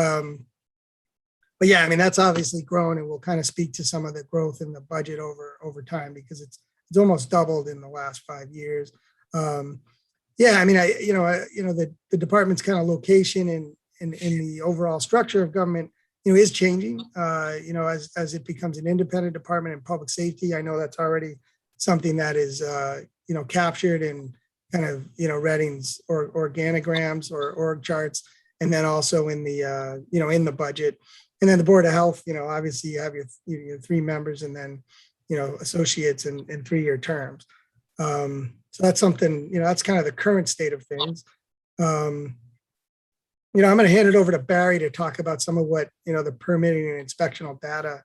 yeah, I mean, that's obviously grown, and we'll kind of speak to some of the growth in the budget over time, because it's almost doubled in the last 5 years. Yeah, I mean, the department's kind of location in the overall structure of government, is changing, as it becomes an independent department in public safety. I know that's already something that is, captured in kind of, Redding's or organograms or org charts, and then also in the, in the budget. And then the Board of Health, obviously you have your 3 members and then, associates in 3-year terms. So that's something, that's kind of the current state of things. I'm going to hand it over to Barry to talk about some of what, the permitting and inspectional data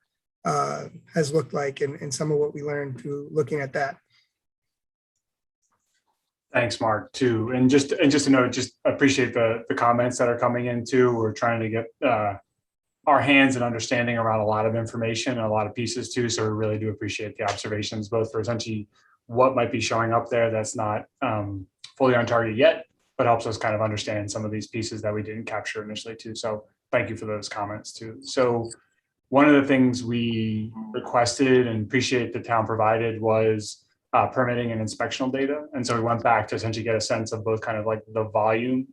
has looked like, and some of what we learned through looking at that. Thanks, Mark, too. And just to note, just appreciate the comments that are coming in too. We're trying to get our hands and understanding around a lot of information and a lot of pieces too. So we really do appreciate the observations, both for essentially what might be showing up there that's not fully on target yet, but helps us kind of understand some of these pieces that we didn't capture initially too. So thank you for those comments too. So one of the things we requested and appreciate the town provided was permitting and inspectional data. And so we went back to essentially get a sense of both kind of like the volume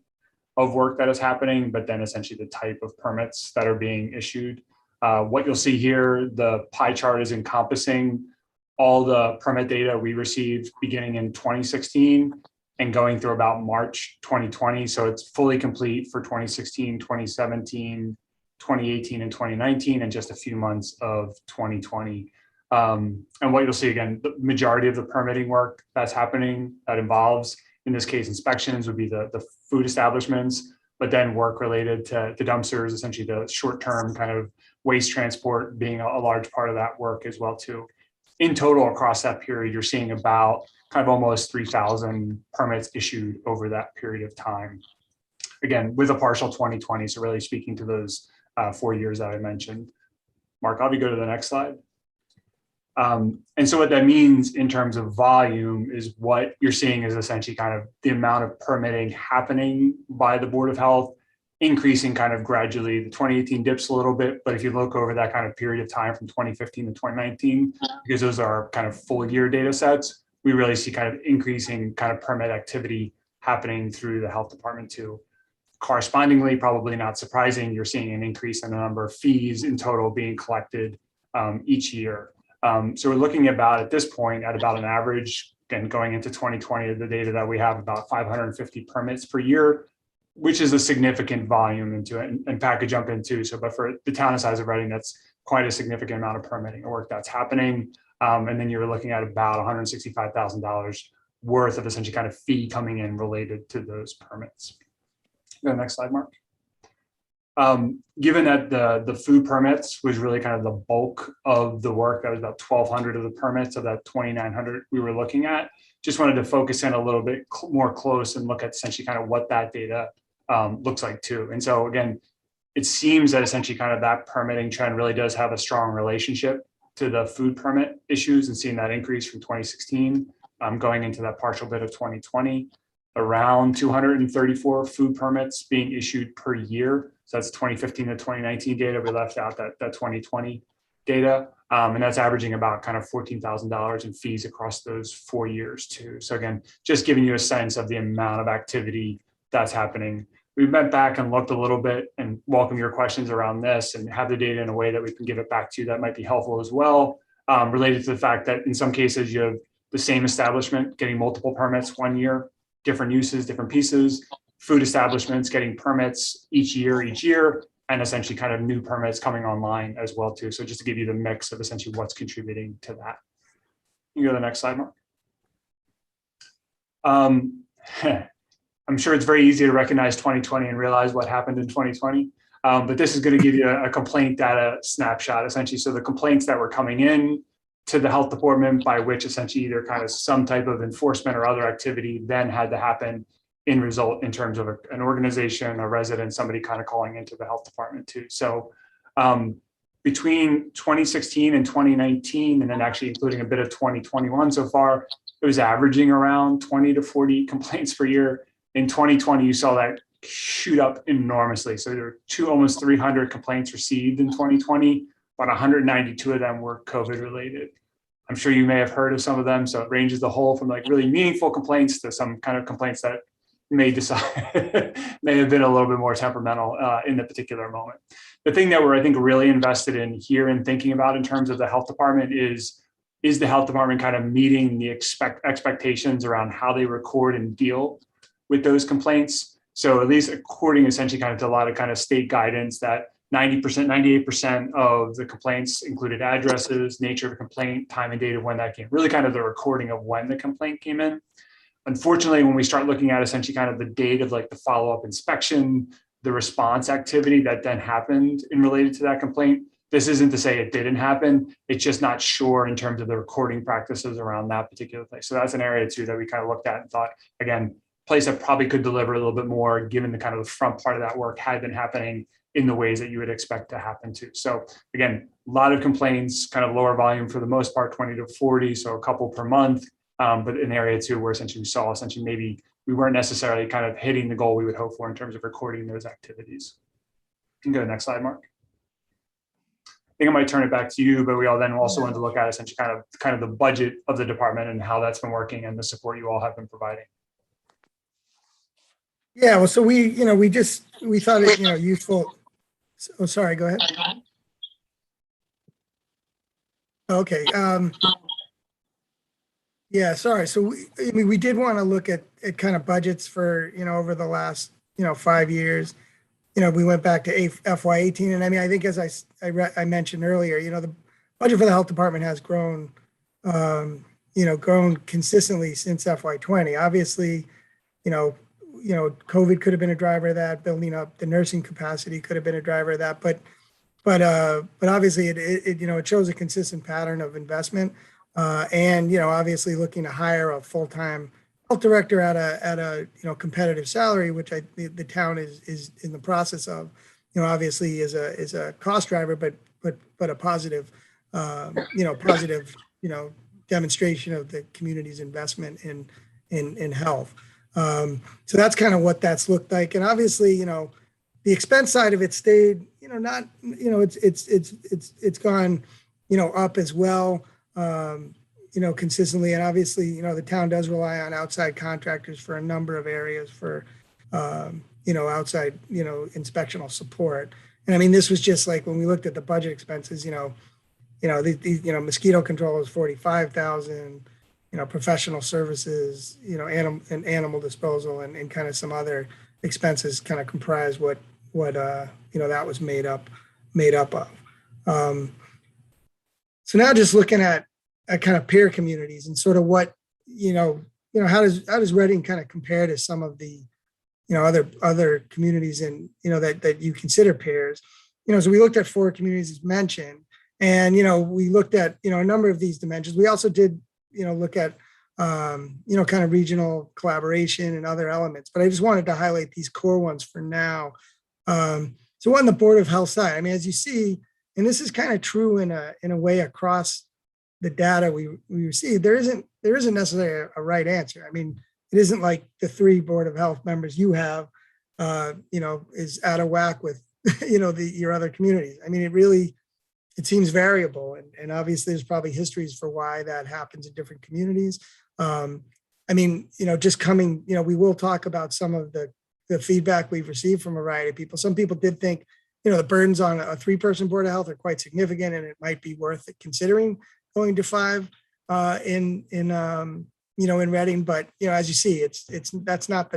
of work that is happening, but then essentially the type of permits that are being issued. What you'll see here, the pie chart is encompassing all the permit data we received beginning in 2016 and going through about March 2020. So it's fully complete for 2016, 2017, 2018, and 2019, and just a few months of 2020. And what you'll see, again, the majority of the permitting work that's happening that involves, in this case, inspections would be the food establishments, but then work related to dumpsters, essentially the short-term kind of waste transport being a large part of that work as well too. In total, across that period, you're seeing about kind of almost 3,000 permits issued over that period of time. Again, with a partial 2020, so really speaking to those 4 years that I mentioned. Mark, I'll go to the next slide. And so what that means in terms of volume is what you're seeing is essentially kind of the amount of permitting happening by the Board of Health, increasing kind of gradually. The 2018 dips a little bit, but if you look over that kind of period of time from 2015 to 2019, because those are kind of full year data sets, we really see kind of increasing kind of permit activity happening through the health department too. Correspondingly, probably not surprising, you're seeing an increase in the number of fees in total being collected each year. So we're looking at this point at about an average, again, going into 2020, the data that we have, about 550 permits per year, which is a significant volume into it, and Pat could jump in too. So, but for the town size of Reading, that's quite a significant amount of permitting work that's happening. And then you're looking at about $165,000 worth of essentially kind of fee coming in related to those permits. Go to the next slide, Mark. Given that the food permits was really kind of the bulk of the work, that was about 1,200 of the permits of that 2,900 we were looking at, just wanted to focus in a little bit more close and look at essentially kind of what that data looks like too. And so again, it seems that essentially kind of that permitting trend really does have a strong relationship to the food permit issues, and seeing that increase from 2016 going into that partial bit of 2020, around 234 food permits being issued per year. So that's 2015 to 2019 data. We left out that 2020 data. And that's averaging about kind of $14,000 in fees across those 4 years too. So again, just giving you a sense of the amount of activity that's happening. We went back and looked a little bit and welcome your questions around this and have the data in a way that we can give it back to you that might be helpful as well, related to the fact that in some cases you have the same establishment getting multiple permits 1 year, different uses, different pieces, food establishments getting permits each year, and essentially kind of new permits coming online as well too. So just to give you the mix of essentially what's contributing to that. You go to the next slide, Mark. I'm sure it's very easy to recognize 2020 and realize what happened in 2020. But this is going to give you a complaint data snapshot, essentially. So the complaints that were coming in to the health department, by which essentially either kind of some type of enforcement or other activity then had to happen in terms of an organization, a resident, somebody kind of calling into the health department too. So between 2016 and 2019, and then actually including a bit of 2021 so far, it was averaging around 20 to 40 complaints per year. In 2020, you saw that shoot up enormously. So there were almost 300 complaints received in 2020, but 192 of them were COVID related. I'm sure you may have heard of some of them. So it ranges the whole from like really meaningful complaints to some kind of complaints that may have been a little bit more temperamental in the particular moment. The thing that we're, I think, really invested in here and thinking about in terms of the health department is the health department kind of meeting the expectations around how they record and deal with those complaints. So at least according essentially kind of to a lot of kind of state guidance that 90%, 98% of the complaints included addresses, nature of a complaint, time and date of when that came, really kind of the recording of when the complaint came in. Unfortunately, when we start looking at essentially kind of the date of like the follow-up inspection, the response activity that then happened in related to that complaint, this isn't to say it didn't happen. It's just not sure in terms of the recording practices around that particular place. So that's an area too that we kind of looked at and thought, again, place that probably could deliver a little bit more given the kind of the front part of that work had been happening in the ways that you would expect to happen too. So again, a lot of complaints, kind of lower volume for the most part, 20 to 40, so a couple per month. But an area too where essentially we saw essentially maybe we weren't necessarily kind of hitting the goal we would hope for in terms of recording those activities. You can go to the next slide, Mark. I think I might turn it back to you, but we all then also wanted to look at essentially kind of the budget of the department and how that's been working and the support you all have been providing. Yeah, well, so we thought it, useful. Oh, sorry, go ahead. Okay. Yeah, sorry. So we did want to look at kind of budgets for, over the last, 5 years. We went back to FY18. And I think as I mentioned earlier, the budget for the health department has grown, grown consistently since FY20. Obviously, COVID could have been a driver of that. Building up the nursing capacity could have been a driver of that. But obviously it shows a consistent pattern of investment. And obviously looking to hire a full-time health director at a competitive salary, which the town is in the process of, obviously is a cost driver, but a positive, demonstration of the community's investment in health. So that's kind of what that's looked like. And obviously, the expense side of it stayed, it's gone, up as well. Consistently. And obviously, the town does rely on outside contractors for a number of areas for, outside, inspectional support. And this was just like when we looked at the budget expenses, mosquito control is 45,000, professional services, animal disposal and kind of some other expenses kind of comprise what that was made up of. So now just looking at kind of peer communities and sort of what, how does Reading kind of compare to some of the, other communities and, that you consider peers, so we looked at 4 communities as mentioned, and, we looked at, a number of these dimensions. We also did, look at, kind of regional collaboration and other elements, but I just wanted to highlight these core ones for now. So on the Board of Health side, as you see, and this is kind of true in a way across the data we receive, there isn't necessarily a right answer. It isn't like the 3 Board of Health members you have, is out of whack with your other communities. I mean, it seems variable, and obviously there's probably histories for why that happens in different communities. I mean, just coming, we will talk about some of the feedback we've received from a variety of people. Some people did think, the burdens on a 3-person board of health are quite significant, and it might be worth it considering going to 5 in Reading. But as you see, that's not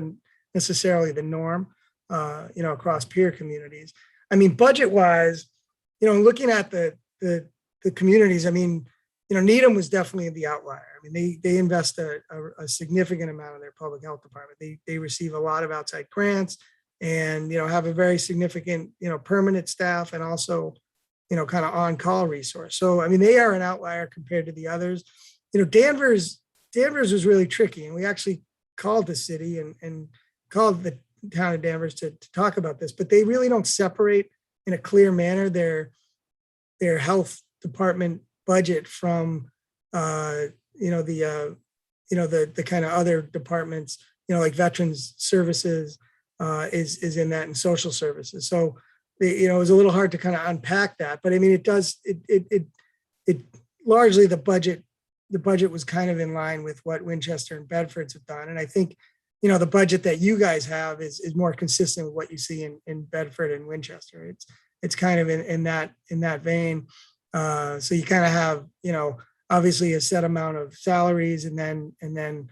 necessarily the norm, across peer communities. I mean, budget wise, looking at the communities, I mean, Needham was definitely the outlier. I mean, they invest a significant amount of their public health department. They receive a lot of outside grants, and have a very significant permanent staff, and also kind of on-call resource. So I mean, they are an outlier compared to the others. Danvers was really tricky, and we actually called the city and called the town of Danvers to talk about this, but they really don't separate in a clear manner their health department budget from the kind of other departments, like veterans services is in that, and social services. So it was a little hard to kind of unpack that, but I mean, it largely the budget was kind of in line with what Winchester and Bedford's have done. And I think, the budget that you guys have is more consistent with what you see in Bedford and Winchester. It's kind of in that vein. So you kind of have, obviously a set amount of salaries, and then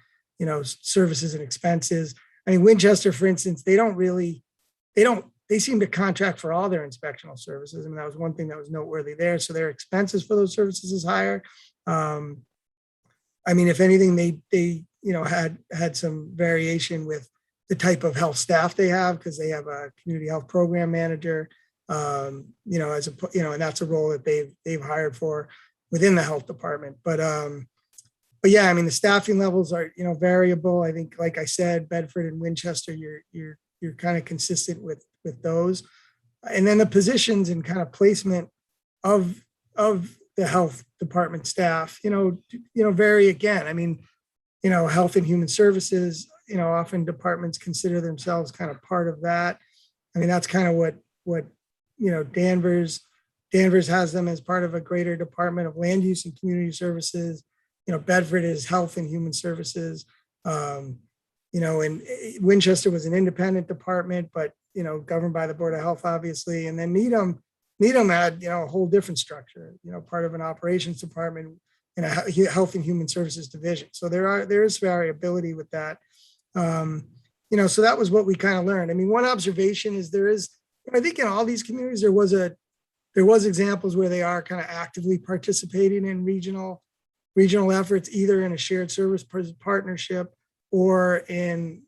services and expenses. I mean, Winchester, for instance, they seem to contract for all their inspectional services. I mean, that was one thing that was noteworthy there. So their expenses for those services is higher. I mean, if anything, they had some variation with the type of health staff they have, because they have a community health program manager, and that's a role that they've hired for within the health department. But yeah, I mean, the staffing levels are, variable. I think, like I said, Bedford and Winchester, you're kind of consistent with those. And then the positions and kind of placement of the health department staff, vary again. I mean, health and human services, often departments consider themselves kind of part of that. I mean, that's kind of what Danvers has them as part of a greater department of land use and community services. Bedford is health and human services. And Winchester was an independent department, but, governed by the Board of Health, obviously. And then Needham had, a whole different structure, part of an operations department and a health and human services division. So there is variability with that. So that was what we kind of learned. I mean, one observation is I think in all these communities, there was examples where they are kind of actively participating in regional efforts, either in a shared service partnership or in,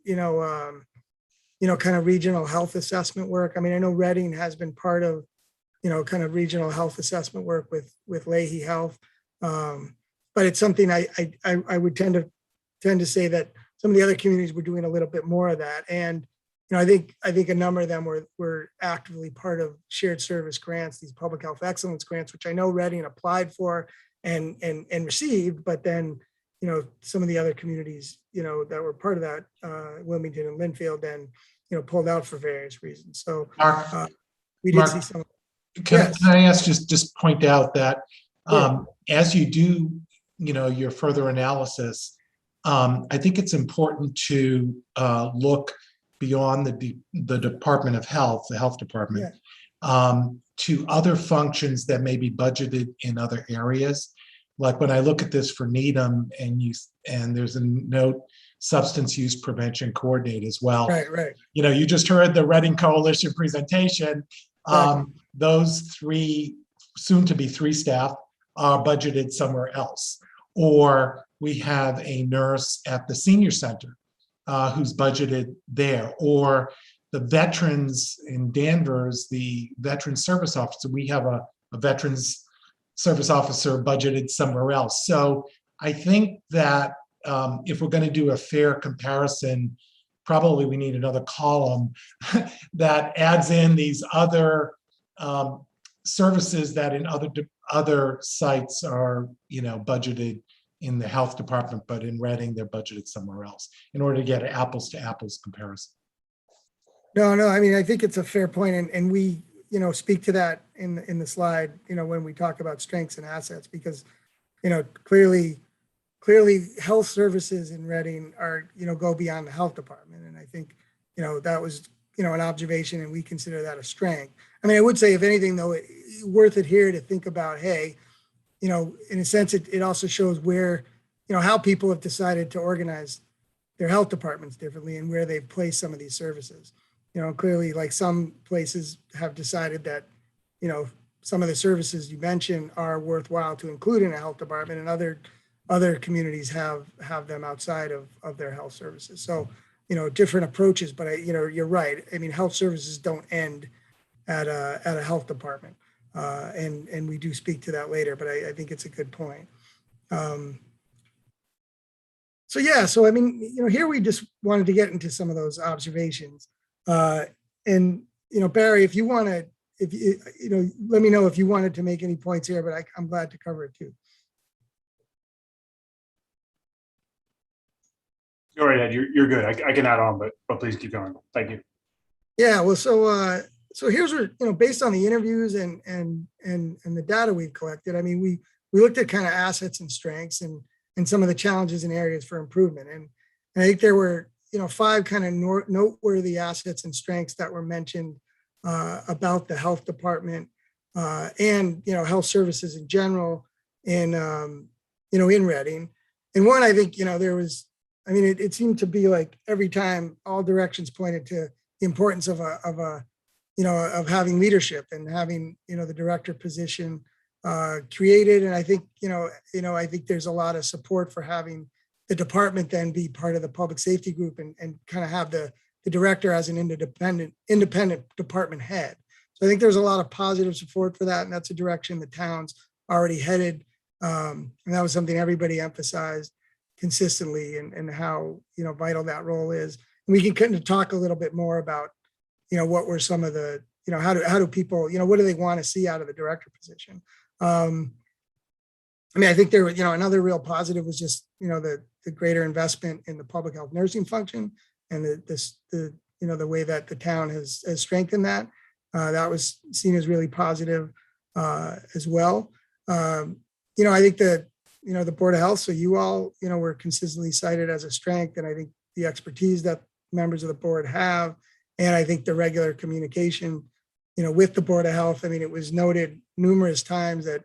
kind of regional health assessment work. I mean, I know Reading has been part of, kind of regional health assessment work with Leahy Health. But it's something I would tend to say that some of the other communities were doing a little bit more of that. And, I think a number of them were actively part of shared service grants, these public health excellence grants, which I know Reading applied for and received, but then, some of the other communities, that were part of that, Wilmington and Linfield, then, pulled out for various reasons. So we did see some. Can I ask, just point out that as you do, your further analysis, I think it's important to look beyond the Department of Health, the health department, to other functions that may be budgeted in other areas. Like when I look at this for Needham, and there's a note, substance use prevention coordinator as well. Right. You just heard the Reading Coalition presentation. Those 3, soon to be 3 staff are budgeted somewhere else. Or we have a nurse at the senior center who's budgeted there. Or the veterans in Danvers, the veteran service officer, we have a veterans service officer budgeted somewhere else. So I think that if we're going to do a fair comparison, probably we need another column that adds in these other services that in other sites are, budgeted in the health department, but in Reading, they're budgeted somewhere else in order to get an apples to apples comparison. No, I mean, I think it's a fair point. And we, speak to that in the slide, when we talk about strengths and assets, because, clearly health services in Reading are, go beyond the health department. And I think, that was, an observation, and we consider that a strength. I mean, I would say, if anything, though, worth it here to think about, hey, in a sense, it also shows where, how people have decided to organize their health departments differently and where they've placed some of these services. Clearly, like, some places have decided that, some of the services you mentioned are worthwhile to include in a health department, and other communities have them outside of their health services. So, different approaches, but you're right. I mean, health services don't end at a health department. And we do speak to that later, but I think it's a good point. So I mean, here we just wanted to get into some of those observations. And Barry, if you want to, let me know if you wanted to make any points here, but I'm glad to cover it too. Go right ahead. You're good. I can add on, but please keep going. Thank you. Yeah, well, so here's where, based on the interviews and the data we've collected, I mean, we looked at kind of assets and strengths and some of the challenges and areas for improvement. And I think there were, 5 kind of noteworthy assets and strengths that were mentioned about the health department and, health services in general in Reading. And one, I think, there was, I mean, it seemed to be like every time all directions pointed to the importance of having leadership and having, the director position created. And I think, I think there's a lot of support for having the department then be part of the public safety group and kind of have the director as an independent department head. So I think there's a lot of positive support for that. And that's a direction the town's already headed. And that was something everybody emphasized consistently, and how, vital that role is. And we can kind of talk a little bit more about, what were some of the, how do people, what do they want to see out of the director position? I mean, I think there, another real positive was just, the greater investment in the public health nursing function, and the way that the town has strengthened that. That was seen as really positive as well. I think the Board of Health, so you all, were consistently cited as a strength, and I think the expertise that members of the board have, and I think the regular communication, with the Board of Health. I mean, it was noted numerous times that,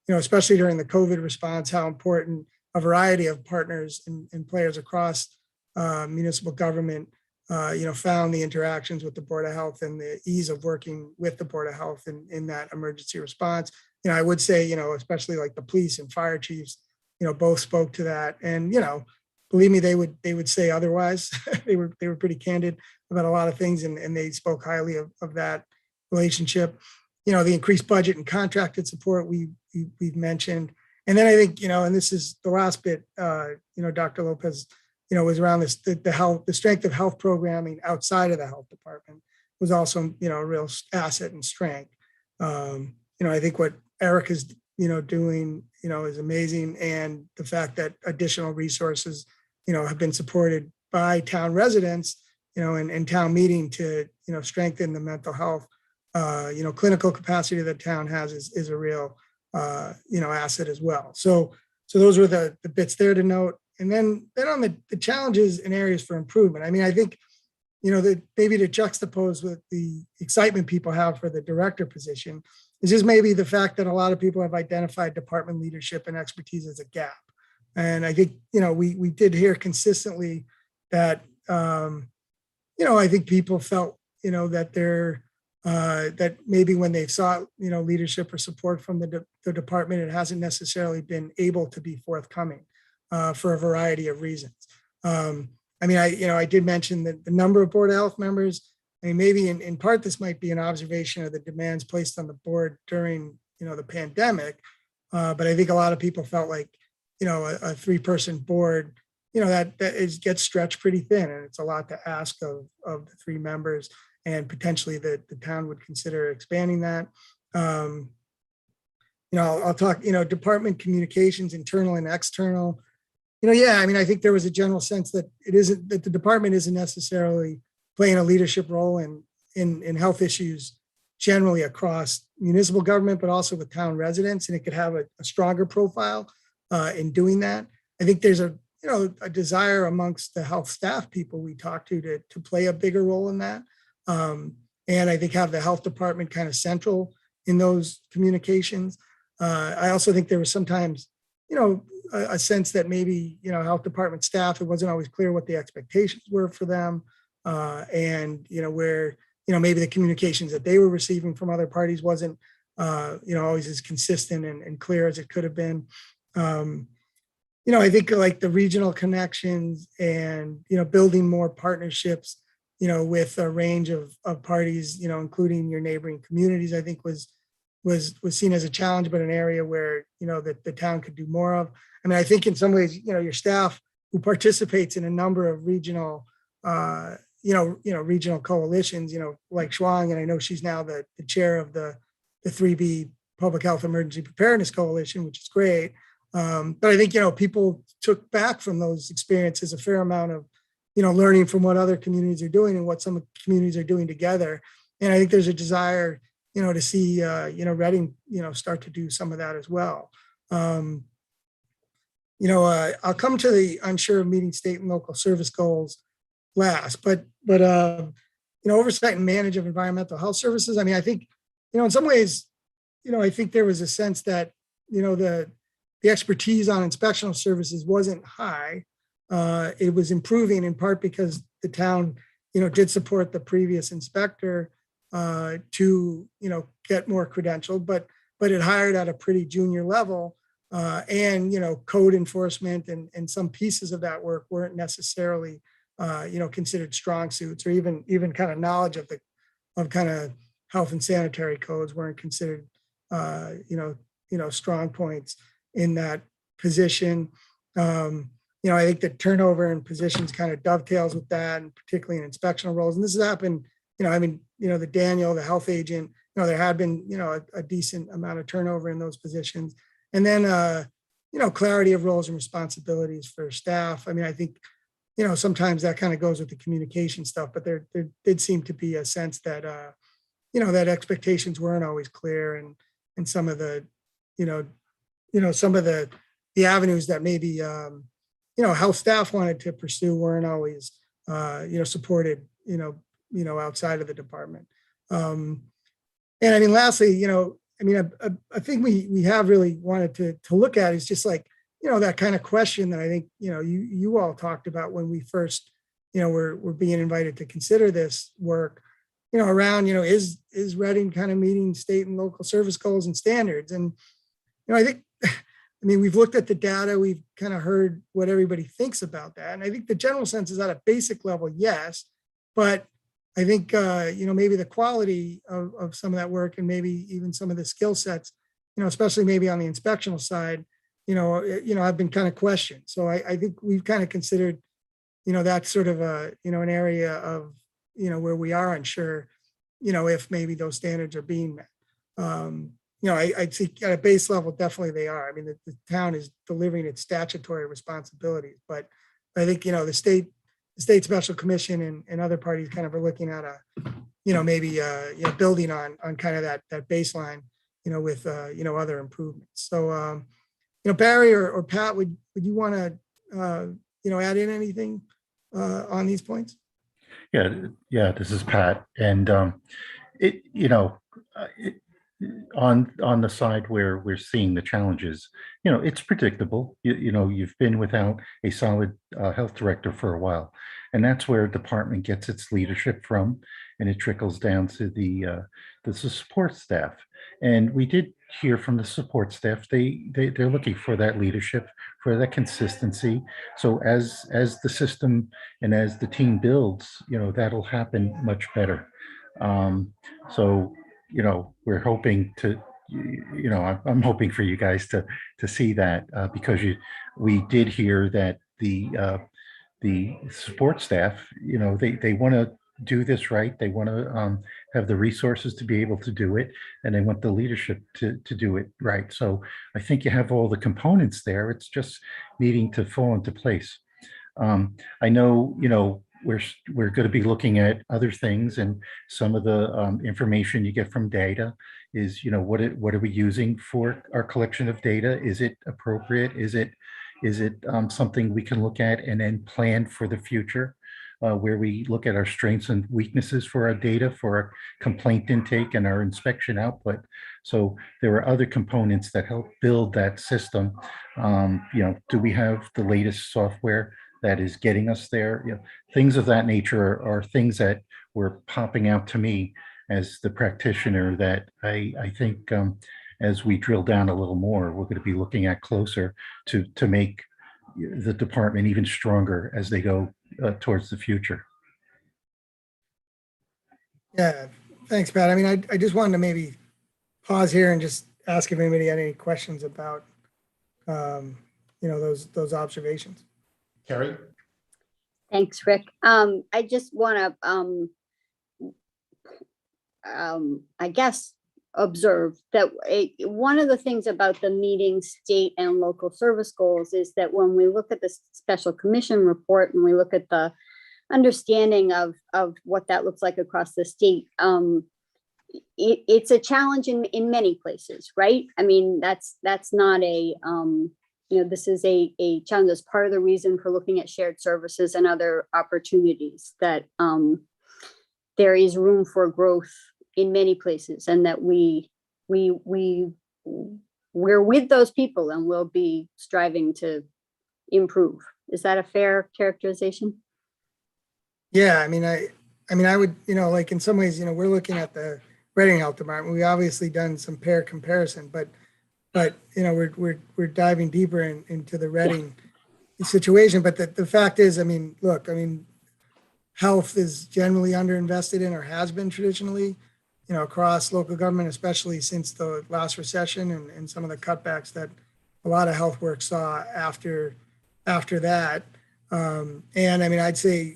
especially during the COVID response, how important a variety of partners and players across municipal government, found the interactions with the Board of Health and the ease of working with the Board of Health in that emergency response. I would say, especially like the police and fire chiefs, both spoke to that. And, believe me, they would say otherwise. they were pretty candid about a lot of things, and they spoke highly of that relationship. The increased budget and contracted support we've mentioned. And then I think, and this is the last bit, Dr. Lopez, was around this, the strength of health programming outside of the health department was also, a real asset and strength. I think what Eric is, doing, is amazing. And the fact that additional resources, have been supported by town residents, and town meeting to, strengthen the mental health, clinical capacity that the town has is a real, asset as well. So those were the bits there to note. And then on the challenges and areas for improvement, I mean, I think, that maybe to juxtapose with the excitement people have for the director position is just maybe the fact that a lot of people have identified department leadership and expertise as a gap. And I think, we did hear consistently that, I think people felt, that they're, that maybe when they sought, leadership or support from the department, it hasn't necessarily been able to be forthcoming for a variety of reasons. I mean, I did mention that the number of Board of Health members, I mean, maybe in part, this might be an observation of the demands placed on the board during, the pandemic. But I think a lot of people felt like, a 3-person board, that gets stretched pretty thin, and it's a lot to ask of the 3 members. And potentially the town would consider expanding that. I'll talk, department communications, internal and external. Yeah, I mean, I think there was a general sense that the department isn't necessarily playing a leadership role in health issues generally across municipal government, but also with town residents, and it could have a stronger profile in doing that. I think there's a desire amongst the health staff people we talk to play a bigger role in that. And I think have the health department kind of central in those communications. I also think there was sometimes, a sense that maybe, health department staff, it wasn't always clear what the expectations were for them. And, where, maybe the communications that they were receiving from other parties wasn't, always as consistent and clear as it could have been. I think like the regional connections and, building more partnerships, with a range of parties, including your neighboring communities, I think was seen as a challenge, but an area where, that the town could do more of. I mean, I think in some ways, your staff who participates in a number of regional, regional coalitions, like Shuang, and I know she's now the chair of the 3B Public Health Emergency Preparedness Coalition, which is great. But I think, people took back from those experiences a fair amount of, learning from what other communities are doing and what some communities are doing together. And I think there's a desire, to see, Reading, start to do some of that as well. I'll come to the unsure of meeting state and local service goals last, but oversight and manage of environmental health services. I mean, I think, in some ways, I think there was a sense that, the expertise on inspectional services wasn't high. It was improving in part because the town, did support the previous inspector to, get more credentialed, but it hired at a pretty junior level. And, code enforcement and some pieces of that work weren't necessarily, considered strong suits, or even kind of knowledge of kind of health and sanitary codes weren't considered, strong points in that position. I think the turnover in positions kind of dovetails with that, and particularly in inspectional roles. And this has happened, the Daniel, the health agent, there had been, a decent amount of turnover in those positions. And then, clarity of roles and responsibilities for staff. I mean, I think, sometimes that kind of goes with the communication stuff, but there did seem to be a sense that, that expectations weren't always clear, and some of the, some of the avenues that maybe, health staff wanted to pursue weren't always, supported, outside of the department. And I mean, lastly, I think we have really wanted to look at is just like, that kind of question that I think, you all talked about when we first, were being invited to consider this work, around, is Reading kind of meeting state and local service goals and standards? And, I think, we've looked at the data, we've kind of heard what everybody thinks about that. And I think the general sense is at a basic level, yes, but I think, maybe the quality of some of that work and maybe even some of the skill sets, especially maybe on the inspectional side, I've been kind of questioned. So I think we've kind of considered, that's sort of an area of, where we are unsure, if maybe those standards are being met. I think at a base level, definitely they are. I mean, the town is delivering its statutory responsibilities, but I think, the state special commission and other parties kind of are looking at maybe building on kind of that baseline, with other improvements. So Barry or Pat, would you want to add in anything on these points? Yeah, this is Pat, and on the side where we're seeing the challenges, it's predictable. You've been without a solid health director for a while, and that's where a department gets its leadership from, and it trickles down to the support staff. And we did hear from the support staff; they're looking for that leadership, for that consistency. So as the system and as the team builds, that'll happen much better. So we're hoping to, I'm hoping for you guys to see that because we did hear that the support staff, they want to do this right. They want to have the resources to be able to do it, and they want the leadership to do it right. So I think you have all the components there. It's just needing to fall into place. I know, we're going to be looking at other things, and some of the information you get from data is, what are we using for our collection of data? Is it appropriate? Is it something we can look at and then plan for the future, where we look at our strengths and weaknesses for our data, for our complaint intake and our inspection output. So there are other components that help build that system. Do we have the latest software that is getting us there? Things of that nature are things that were popping out to me as the practitioner that I think as we drill down a little more, we're going to be looking at closer to make the department even stronger as they go towards the future. Yeah, thanks, Pat. I mean, I just wanted to maybe pause here and just ask if anybody had any questions about, those observations. Carrie? Thanks, Rick. I just want to, I guess, observe that one of the things about the meeting state and local service goals is that when we look at the special commission report and we look at the understanding of what that looks like across the state, it's a challenge in many places, right? I mean, that's not a, this is a challenge. That's part of the reason for looking at shared services and other opportunities, that there is room for growth in many places, and that we're with those people and we'll be striving to improve. Is that a fair characterization? Yeah, I mean, I would, like in some ways, we're looking at the Reading Health Department. We obviously done some pair comparison, but we're diving deeper into the Reading situation. But the fact is, look, health is generally underinvested in, or has been traditionally, across local government, especially since the last recession and some of the cutbacks that a lot of health work saw after that. And I'd say,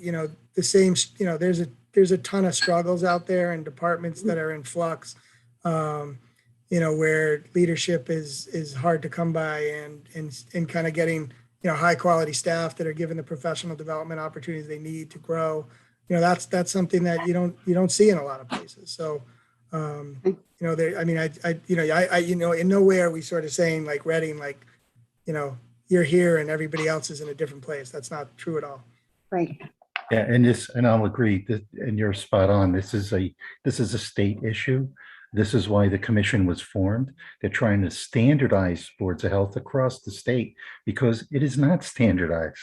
the same, there's a ton of struggles out there in departments that are in flux, where leadership is hard to come by, and kind of getting, high quality staff that are given the professional development opportunities they need to grow. That's something that you don't see in a lot of places. So, in no way are we sort of saying like Reading, like, you're here and everybody else is in a different place. That's not true at all. Right. Yeah, and I'll agree that, and you're spot on. This is a state issue. This is why the commission was formed. They're trying to standardize boards of health across the state, because it is not standardized.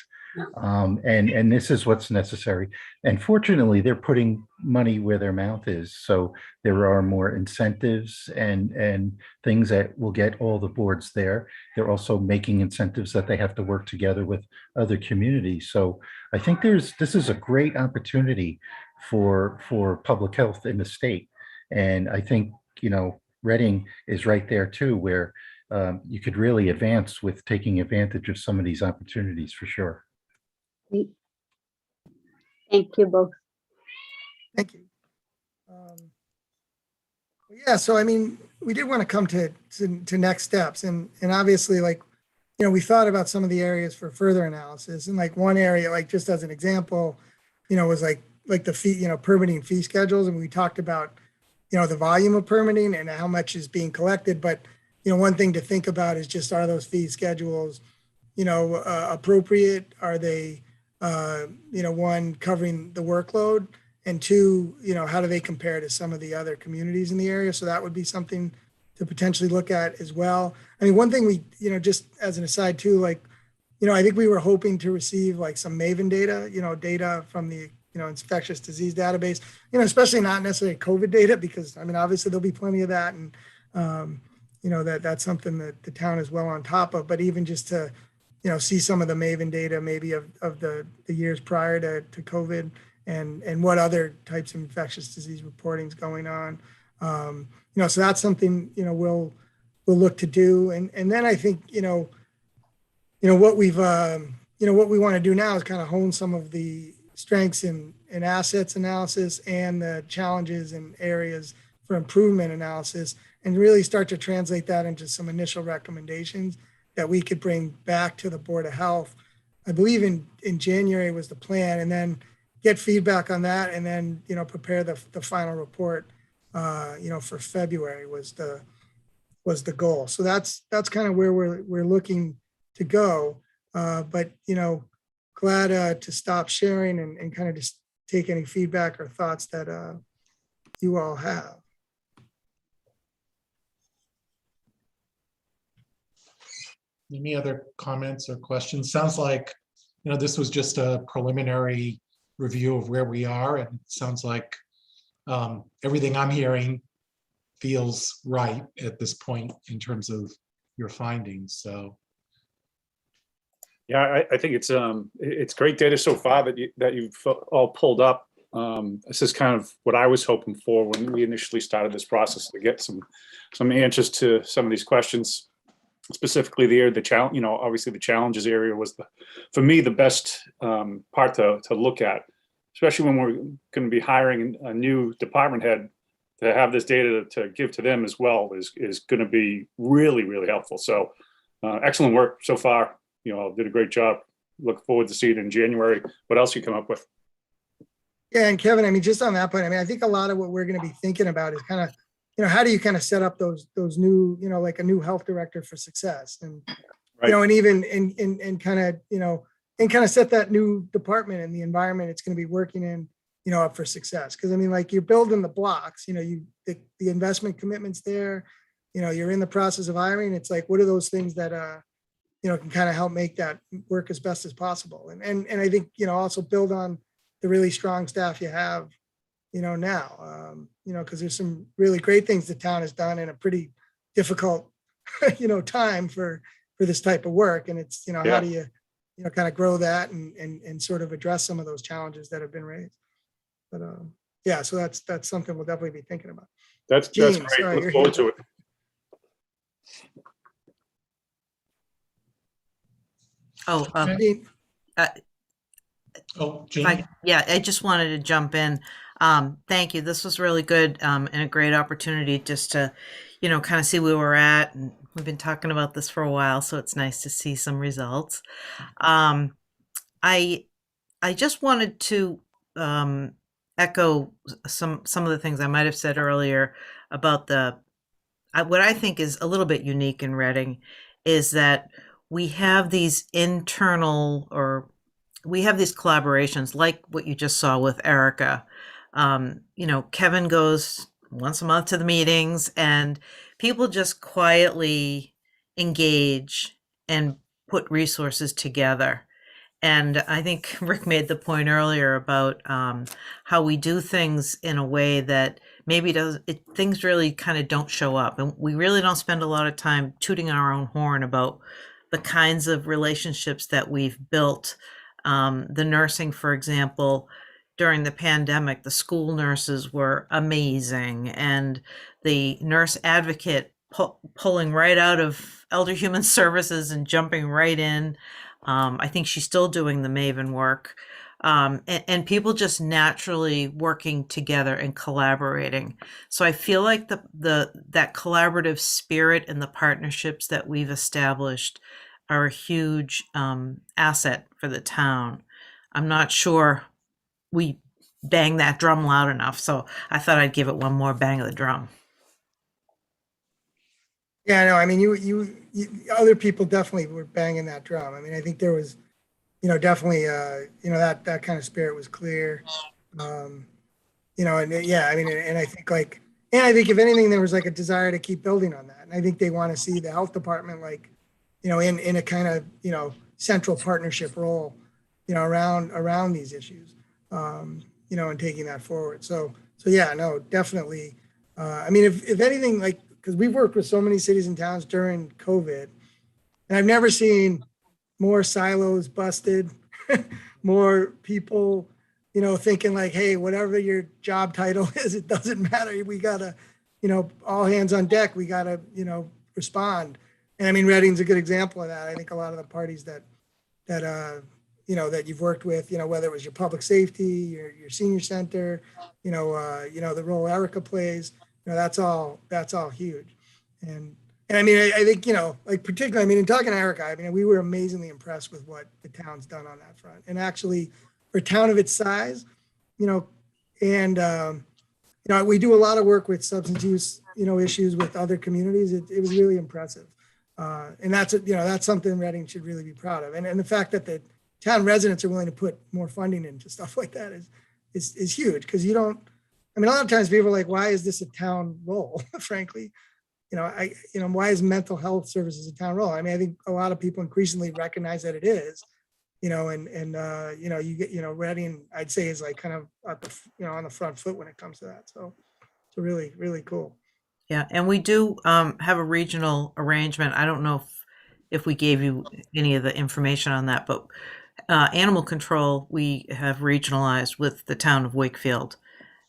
And this is what's necessary. And fortunately, they're putting money where their mouth is. So there are more incentives and things that will get all the boards there. They're also making incentives that they have to work together with other communities. So I think this is a great opportunity for public health in the state. And I think, Reading is right there too, where you could really advance with taking advantage of some of these opportunities for sure. Great. Thank you both. Thank you. Yeah, so we did want to come to next steps, and obviously, like, we thought about some of the areas for further analysis, and like one area, like just as an example, was like the fee, permitting fee schedules, and we talked about the volume of permitting and how much is being collected. But one thing to think about is just, are those fee schedules appropriate? Are they one, covering the workload, and two, how do they compare to some of the other communities in the area? So that would be something to potentially look at as well. One thing we, just as an aside too, like, I think we were hoping to receive like some MAVEN data, data from the, infectious disease database, especially not necessarily COVID data, because obviously there'll be plenty of that. And, that's something that the town is well on top of, but even just to, see some of the MAVEN data, maybe of the years prior to COVID, and what other types of infectious disease reporting is going on. So that's something, we'll look to do. And then I think, what we've, what we want to do now is kind of hone some of the strengths and assets analysis and the challenges and areas for improvement analysis, and really start to translate that into some initial recommendations that we could bring back to the Board of Health. I believe in January was the plan. And then, get feedback on that, and then, prepare the final report, for February was the goal. So that's kind of where we're looking to go. But, glad to stop sharing and kind of just take any feedback or thoughts that you all have. Any other comments or questions? Sounds like, this was just a preliminary review of where we are, and it sounds like everything I'm hearing feels right at this point in terms of your findings. So, Yeah, I think it's great data so far that you've all pulled up. This is kind of what I was hoping for when we initially started this process, to get some answers to some of these questions. Specifically, the challenge, obviously the challenges area was for me the best part to look at, especially when we're going to be hiring a new department head. To have this data to give to them as well is going to be really, really helpful. So excellent work so far. Did a great job. Look forward to seeing it in January. What else you come up with? Yeah, and Kevin, just on that point, I think a lot of what we're going to be thinking about is kind of, how do you kind of set up those new, like a new health director for success, and Right. and even and kind of and kind of set that new department and the environment it's going to be working in, up for success. Because like you're building the blocks, the investment commitments there, you're in the process of hiring. It's like, what are those things that can kind of help make that work as best as possible, and I think also build on the really strong staff you have now, because there's some really great things the town has done in a pretty difficult, time for this type of work. And it's, how do you, kind of grow that and sort of address some of those challenges that have been raised. But yeah, so that's something we'll definitely be thinking about. That's Gene, great. sorry, Look you're forward here. to it. Oh, Gene? oh, Jane, I just wanted to jump in. Thank you. This was really good, and a great opportunity just to, kind of see where we're at. And we've been talking about this for a while, so it's nice to see some results. I just wanted to echo some of the things I might have said earlier about what I think is a little bit unique in Reading is that we have these we have these collaborations like what you just saw with Erica. Kevin goes once a month to the meetings, and people just quietly engage and put resources together. And I think Rick made the point earlier about how we do things in a way that maybe things really kind of don't show up. And we really don't spend a lot of time tooting our own horn about the kinds of relationships that we've built. The nursing, for example, during the pandemic, the school nurses were amazing. And the nurse advocate pulling right out of Elder Human Services and jumping right in. I think she's still doing the Maven work. And people just naturally working together and collaborating. So I feel like that collaborative spirit and the partnerships that we've established are a huge asset for the town. I'm not sure we bang that drum loud enough, so I thought I'd give it one more bang of the drum. Yeah, no, you other people definitely were banging that drum. I think there was, definitely, that kind of spirit was clear. And yeah, and I think I think if anything, there was like a desire to keep building on that. And I think they want to see the health department, in a kind of, central partnership role, around these issues, and taking that forward. So yeah, no, definitely. If anything, because we've worked with so many cities and towns during COVID, and I've never seen more silos busted, more people, thinking hey, whatever your job title is, it doesn't matter. We gotta, all hands on deck. We gotta, respond. And Reading's a good example of that. I think a lot of the parties that you've worked with, whether it was your public safety, your senior center, the role Erica plays, that's all huge. And I think, particularly, in talking to Erica, we were amazingly impressed with what the town's done on that front. And actually, for a town of its size, you know, and, you know, we do a lot of work with substance use, you know, issues with other communities. It was really impressive. And that's, you know, that's something Reading should really be proud of. And the fact that the town residents are willing to put more funding into stuff like that is huge, because you don't, I mean, a lot of times people are like, why is this a town role? Frankly, you know, why is mental health services a town role? I mean, I think a lot of people increasingly recognize that it is, you know, and you know, you get, you know, Reading, I'd say, is like kind of at the, you know, on the front foot when it comes to that. So it's really, really cool. Yeah, and we do have a regional arrangement. I don't know if we gave you any of the information on that, but animal control we have regionalized with the town of Wakefield,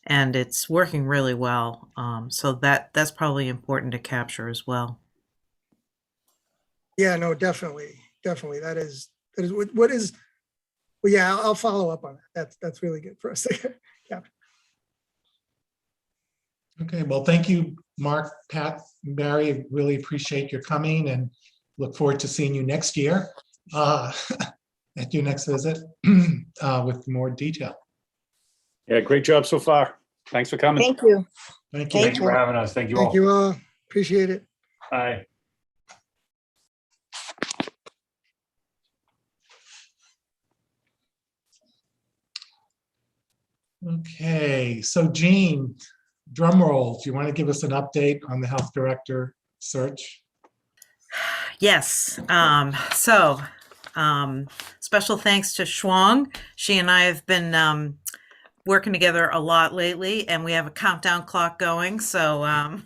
and it's working really well. So that's probably important to capture as well. Yeah, no, definitely. That is what is, well, yeah, I'll follow up on that. That's really good for us to capture. Okay, well, thank you, Mark, Pat, and Barry. Really appreciate your coming and look forward to seeing you next year at your next visit with more detail. Yeah, great job so far. Thanks for coming. Thank you. Thank you. Thank you for having us. Thank you all. Thank you all. Appreciate it. Bye. Okay, so Jean, drum roll. Do you want to give us an update on the health director search? Yes. Special thanks to Shuang. She and I have been working together a lot lately, and we have a countdown clock going. So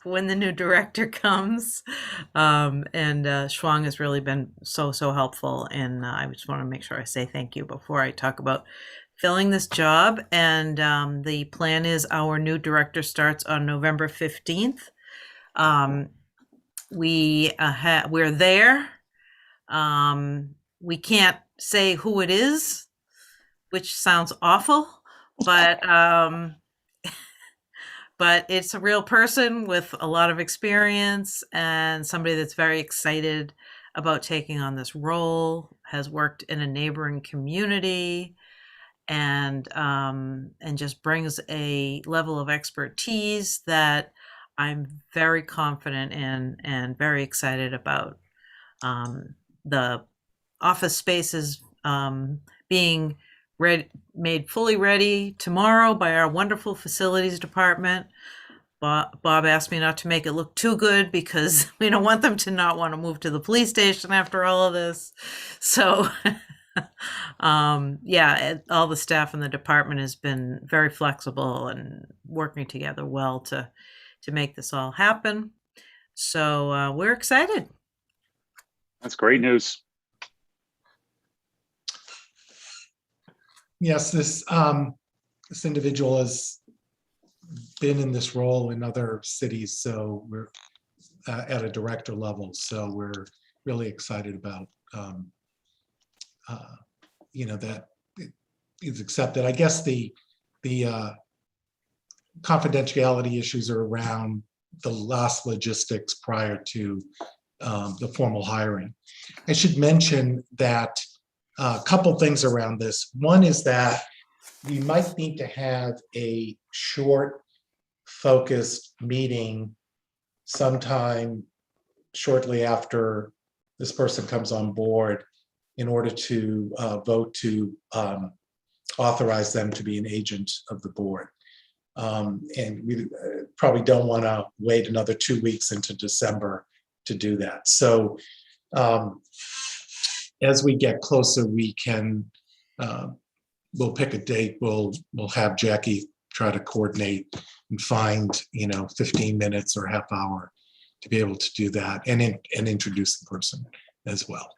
when the new director comes, and Shuang has really been so helpful. And I just want to make sure I say thank you before I talk about filling this job. And the plan is our new director starts on November 15th. We're there. We can't say who it is, which sounds awful, but it's a real person with a lot of experience and somebody that's very excited about taking on this role, has worked in a neighboring community, and just brings a level of expertise that I'm very confident in and very excited about. The office space is being made fully ready tomorrow by our wonderful facilities department. Bob asked me not to make it look too good because we don't want them to not want to move to the police station after all of this. So yeah, all the staff in the department has been very flexible and working together well to make this all happen. So we're excited. That's great news. Yes, this individual has been in this role in other cities, so we're at a director level. So we're really excited about, you know, that is accepted. I guess the confidentiality issues are around the last logistics prior to the formal hiring. I should mention that a couple things around this. One is that we might need to have a short, focused meeting sometime shortly after this person comes on board in order to vote to authorize them to be an agent of the board. And we probably don't want to wait another 2 weeks into December to do that. So as we get closer, we can, we'll pick a date. We'll have Jackie try to coordinate and find, you know, 15 minutes or half hour to be able to do that and introduce the person as well.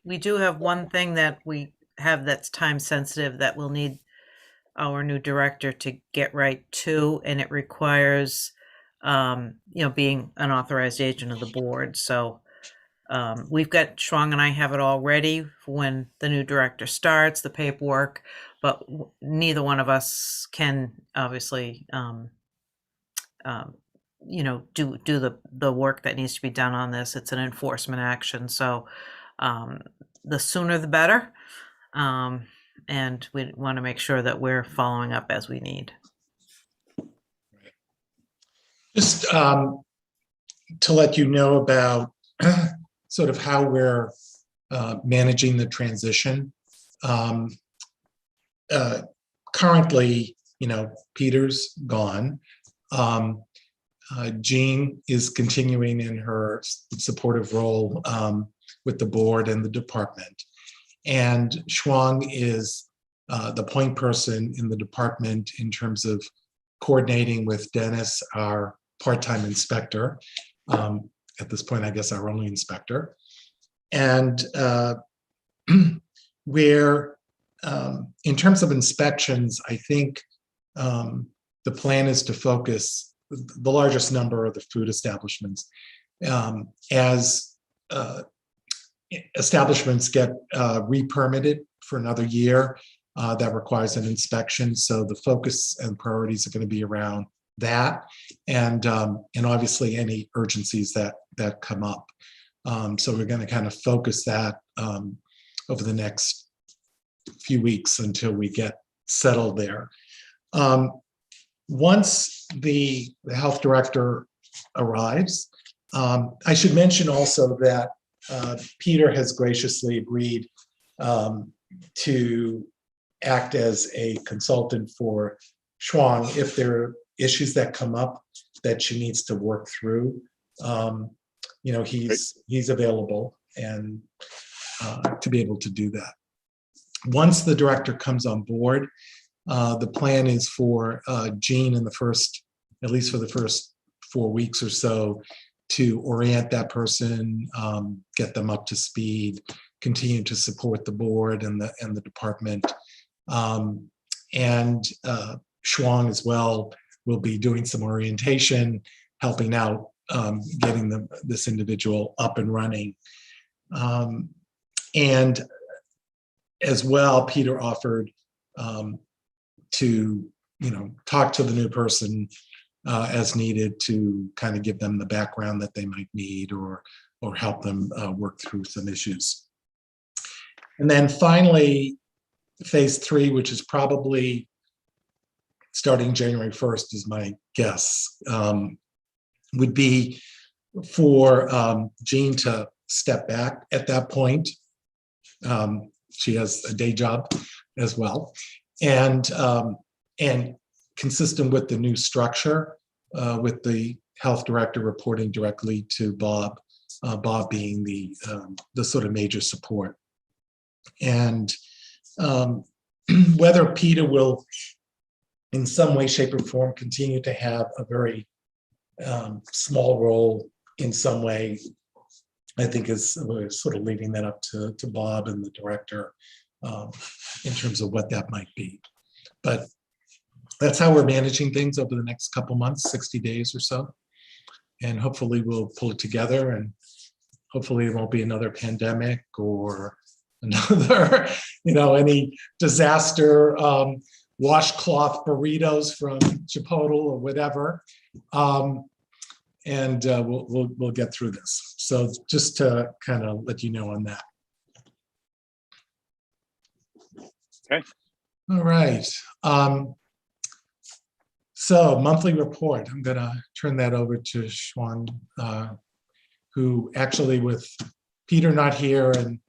We do have one thing that we have that's time sensitive that we'll need our new director to get right to, and it requires, you know, being an authorized agent of the board. So we've got, Shuang and I have it all ready for when the new director starts, the paperwork, but neither one of us can obviously, you know, do the work that needs to be done on this. It's an enforcement action. So the sooner the better. And we want to make sure that we're following up as we need. Just to let you know about sort of how we're managing the transition. Currently, Peter's gone. Jean is continuing in her supportive role with the board and the department. And Shuang is the point person in the department in terms of coordinating with Dennis, our part-time inspector. At this point, I guess our only inspector. And where, in terms of inspections, I think the plan is to focus the largest number of the food establishments. As establishments get re-permitted for another year, that requires an inspection. So the focus and priorities are going to be around that, and obviously any urgencies that come up. So we're going to kind of focus that over the next few weeks until we get settled there. Once the health director arrives, I should mention also that Peter has graciously agreed to act as a consultant for Shuang if there are issues that come up that she needs to work through. He's available and to be able to do that. Once the director comes on board, the plan is for Jean in at least for the first 4 weeks or so, to orient that person, get them up to speed, continue to support the board and the department. And Shuang as well will be doing some orientation, helping out, getting this individual up and running. And as well, Peter offered to talk to the new person as needed to kind of give them the background that they might need or help them work through some issues. And then finally, phase 3, which is probably starting January 1st is my guess, would be for Jean to step back at that point. She has a day job as well. And consistent with the new structure, with the health director reporting directly to Bob, Bob being the sort of major support. And whether Peter will, in some way, shape, or form, continue to have a very small role in some way, I think we're sort of leaving that up to Bob and the director in terms of what that might be. But that's how we're managing things over the next couple months, 60 days or so. And hopefully we'll pull it together, and hopefully it won't be another pandemic or another, any disaster, washcloth burritos from Chipotle or whatever. And we'll get through this. So just to kind of let you know on that. Okay. All right. So monthly report, I'm gonna turn that over to Shuang, who actually, with Peter not here and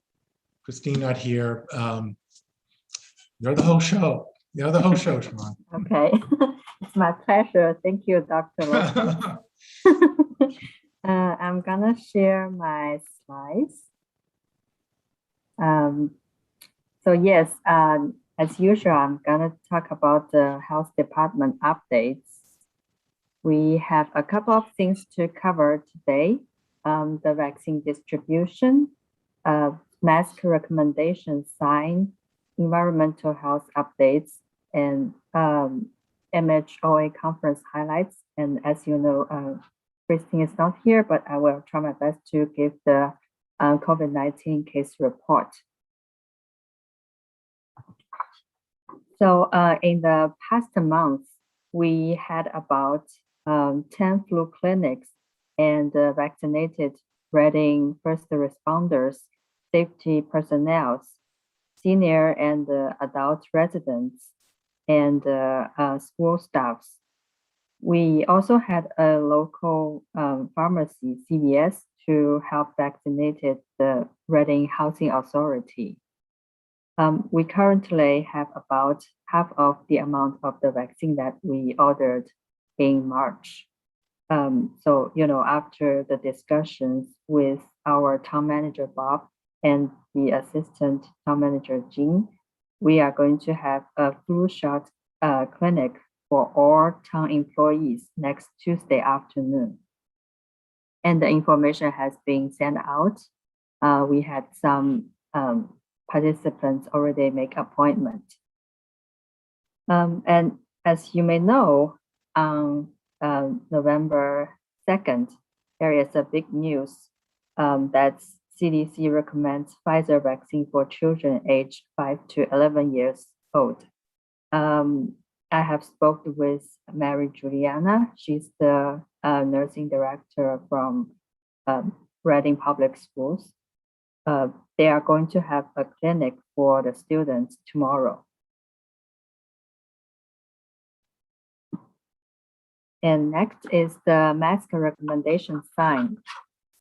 Christine not here, you're the whole show. You're the whole show, Shuang. Okay, it's my pleasure. Thank you, Dr. Lopez. I'm gonna share my slides. So yes, as usual, I'm gonna talk about the health department updates. We have a couple of things to cover today. The vaccine distribution, mask recommendation sign, environmental health updates, and Mhoa Conference highlights. And as you know, Christine is not here, but I will try my best to give the COVID-19 case report. So in the past month, we had about 10 flu clinics and vaccinated Reading first responders, safety personnel, senior and adult residents, and school staffs. We also had a local pharmacy, CVS, to help vaccinated the Reading Housing Authority. We currently have about half of the amount of the vaccine that we ordered in March. So, after the discussions with our town manager, Bob, and the assistant town manager, Jean, we are going to have a flu shot clinic for all town employees next Tuesday afternoon. And the information has been sent out. We had some participants already make appointment. And as you may know, on November 2nd, there is a big news that CDC recommends Pfizer vaccine for children aged 5 to 11 years old. I have spoken with Mary Juliana. She's the nursing director from Reading Public Schools. They are going to have a clinic for the students tomorrow. And next is the mask recommendation sign.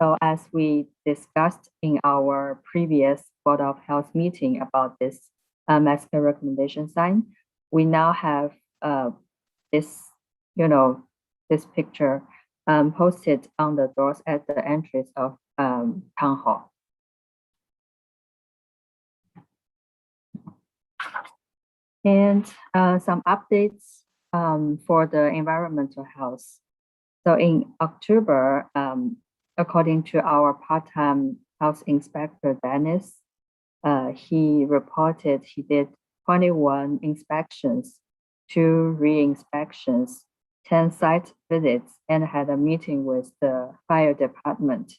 So as we discussed in our previous Board of Health meeting about this mask recommendation sign, we now have this, this picture posted on the doors at the entrance of Town Hall. And some updates for the environmental health. So in October, according to our part-time health inspector, Dennis, he reported he did 21 inspections, 2 re-inspections, 10 site visits, and had a meeting with the fire department.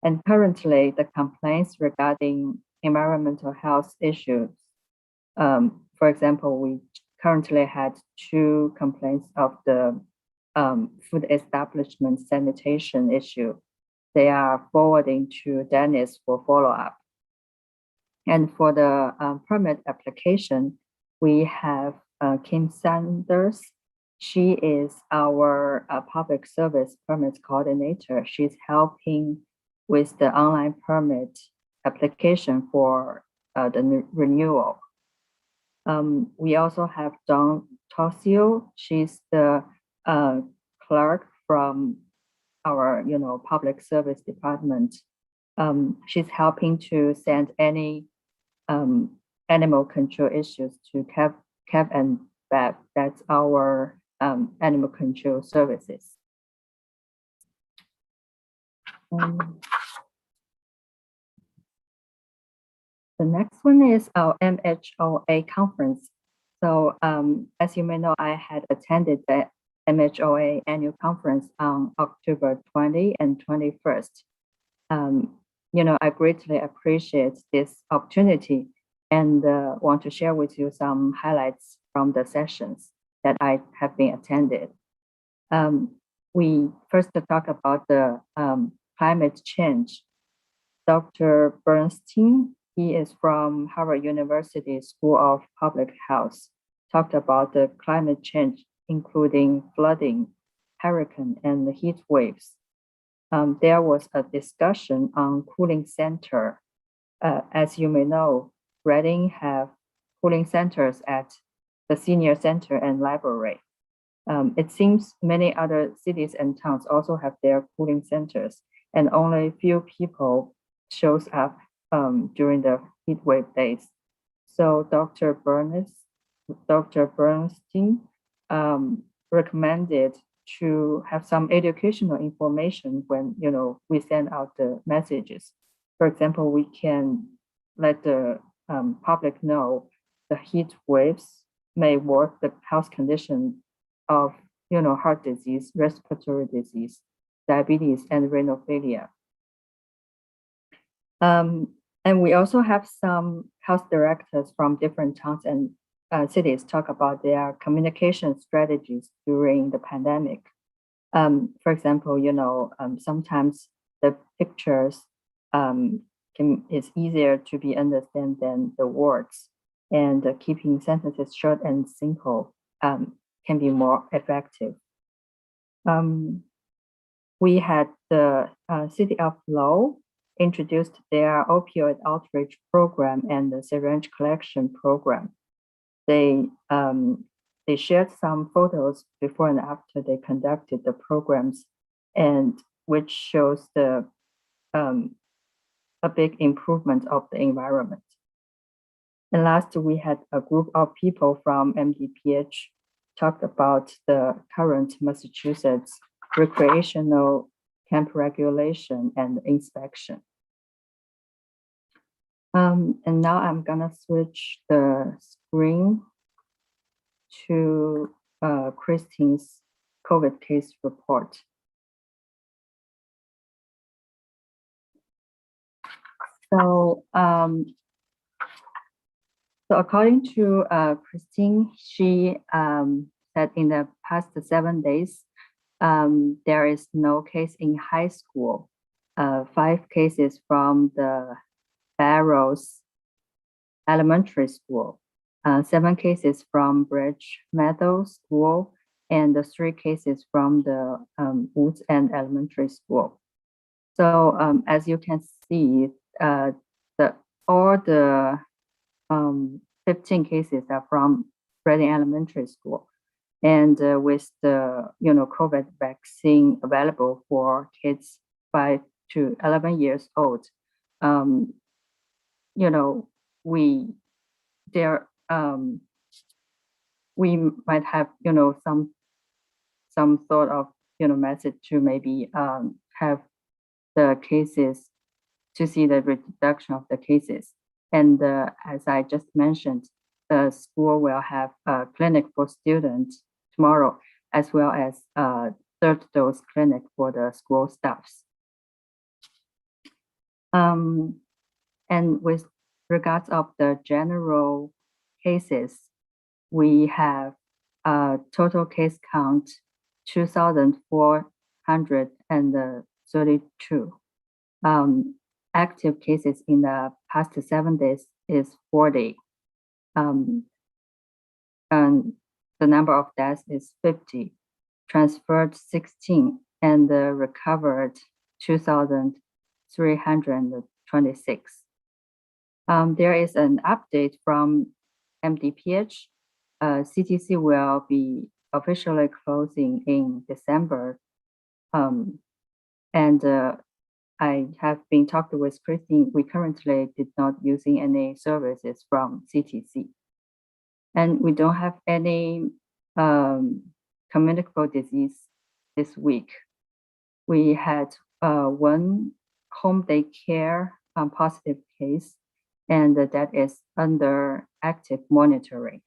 And currently, the complaints regarding environmental health issues, for example, we currently had 2 complaints of the food establishment sanitation issue. They are forwarding to Dennis for follow-up. And for the permit application, we have Kim Sanders. She is our public service permit coordinator. She's helping with the online permit application for the renewal. We also have Dawn Tosio. She's the clerk from our, public service department. She's helping to send any animal control issues to Kev and Bev. That's our animal control services. The next one is our MHOA conference. So as you may know, I had attended the MHOA annual conference on October 20 and 21st. I greatly appreciate this opportunity and want to share with you some highlights from the sessions that I have been attended. We first talk about the climate change. Dr. Bernstein, he is from Harvard University School of Public Health, talked about the climate change, including flooding, hurricane, and heat waves. There was a discussion on cooling center. As you may know, Reading have cooling centers at the senior center and library. It seems many other cities and towns also have their cooling centers, and only few people shows up during the heat wave days. So Dr. Bernstein recommended to have some educational information when we send out the messages. For example, we can let the public know the heat waves may work the health condition of heart disease, respiratory disease, diabetes, and renal failure. And we also have some health directors from different towns and cities talk about their communication strategies during the pandemic. For example, sometimes the pictures is easier to be understood than the words, and keeping sentences short and simple can be more effective. We had the City of Lowell introduced their opioid outreach program and the syringe collection program. They shared some photos before and after they conducted the programs, and which shows the a big improvement of the environment. And last, we had a group of people from MDPH talked about the current Massachusetts recreational camp regulation and inspection. And now I'm gonna switch the screen to Christine's COVID case report. So, so according to Christine, she said in the past 7 days, there is no case in high school, 5 cases from the Barrows Elementary School, 7 cases from Bridge Meadow School, and 3 cases from the Woods End Elementary School. So as you can see, all the 15 cases are from Reading Elementary School. And with the COVID vaccine available for kids 5 to 11 years old, we might have some sort of message to maybe have the cases, to see the reduction of the cases. And as I just mentioned, the school will have a clinic for students tomorrow, as well as a 3rd dose clinic for the school staffs. And with regards of the general cases, we have a total case count 2,432. Active cases in the past 7 days is 40. And the number of deaths is 50, transferred 16, and recovered 2,326. There is an update from MDPH. CTC will be officially closing in December. I have been talking with Christine. We currently did not using any services from CTC. And we don't have any communicable disease this week. We had 1 home daycare positive case, and that is under active monitoring.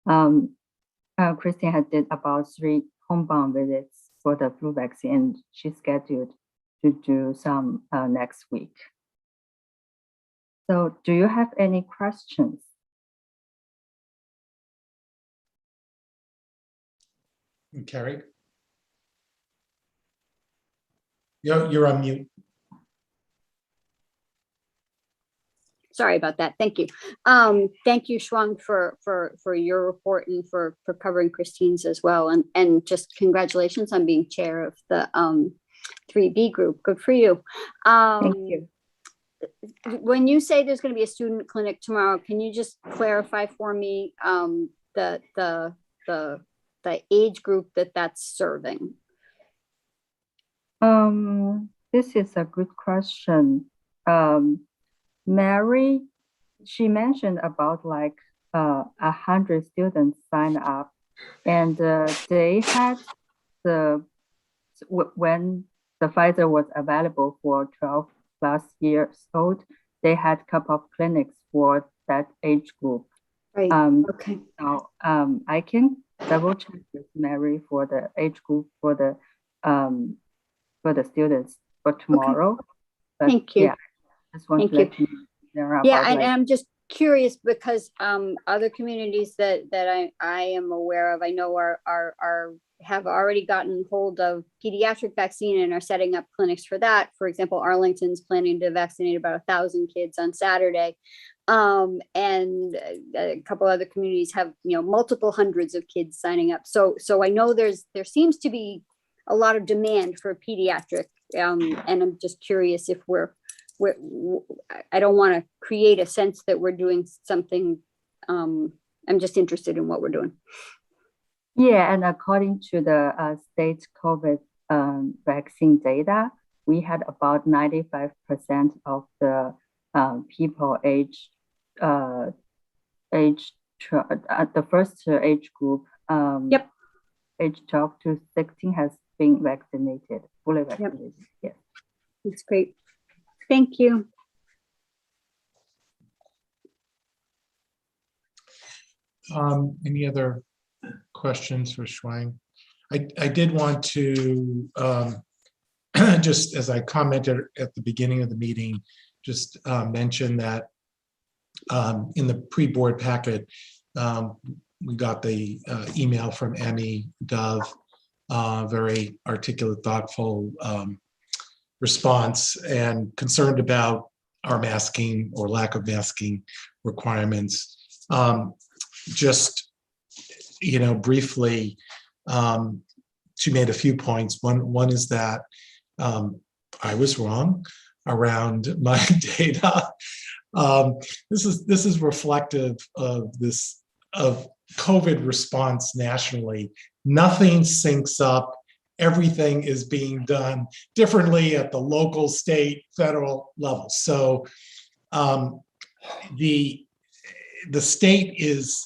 Christine had did about 3 homebound visits for the flu vaccine, and she's scheduled to do some next week. So do you have any questions? Carrie? You're on mute. Sorry about that. Thank you. Thank you, Shuang, for your report and for covering Christine's as well. And just congratulations on being chair of the 3B group. Good for you. Thank you. When you say there's going to be a student clinic tomorrow, can you just clarify for me the age group that's serving? This is a good question. Mary, she mentioned about like 100 students sign up, and they had when the Pfizer was available for 12 plus years old, they had a couple of clinics for that age group. Right. Okay. Now, I can double check with Mary for the age group for the students for tomorrow. Okay. Thank you. Yeah, just want to let you know. Yeah, and I'm just curious because other communities that I am aware of, I know are have already gotten hold of pediatric vaccine and are setting up clinics for that. For example, Arlington's planning to vaccinate about 1,000 kids on Saturday. And a couple other communities have, multiple hundreds of kids signing up. So I know there seems to be a lot of demand for pediatric, and I'm just curious if I don't want to create a sense that we're doing something. I'm just interested in what we're doing. Yeah, and according to the state COVID vaccine data, we had about 95% of the people age the first age group, Yep. age 12 to 16 has been vaccinated, fully vaccinated. Yep. Yes. That's great. Thank you. Any other questions for Schwang? I did want to, just as I commented at the beginning of the meeting, just mention that in the pre-board packet, we got the email from Emmy Dove, very articulate, thoughtful response, and concerned about our masking or lack of masking requirements. Just, briefly, she made a few points. One is that I was wrong around my data. This is reflective of COVID response nationally. Nothing syncs up. Everything is being done differently at the local, state, federal level. So the state is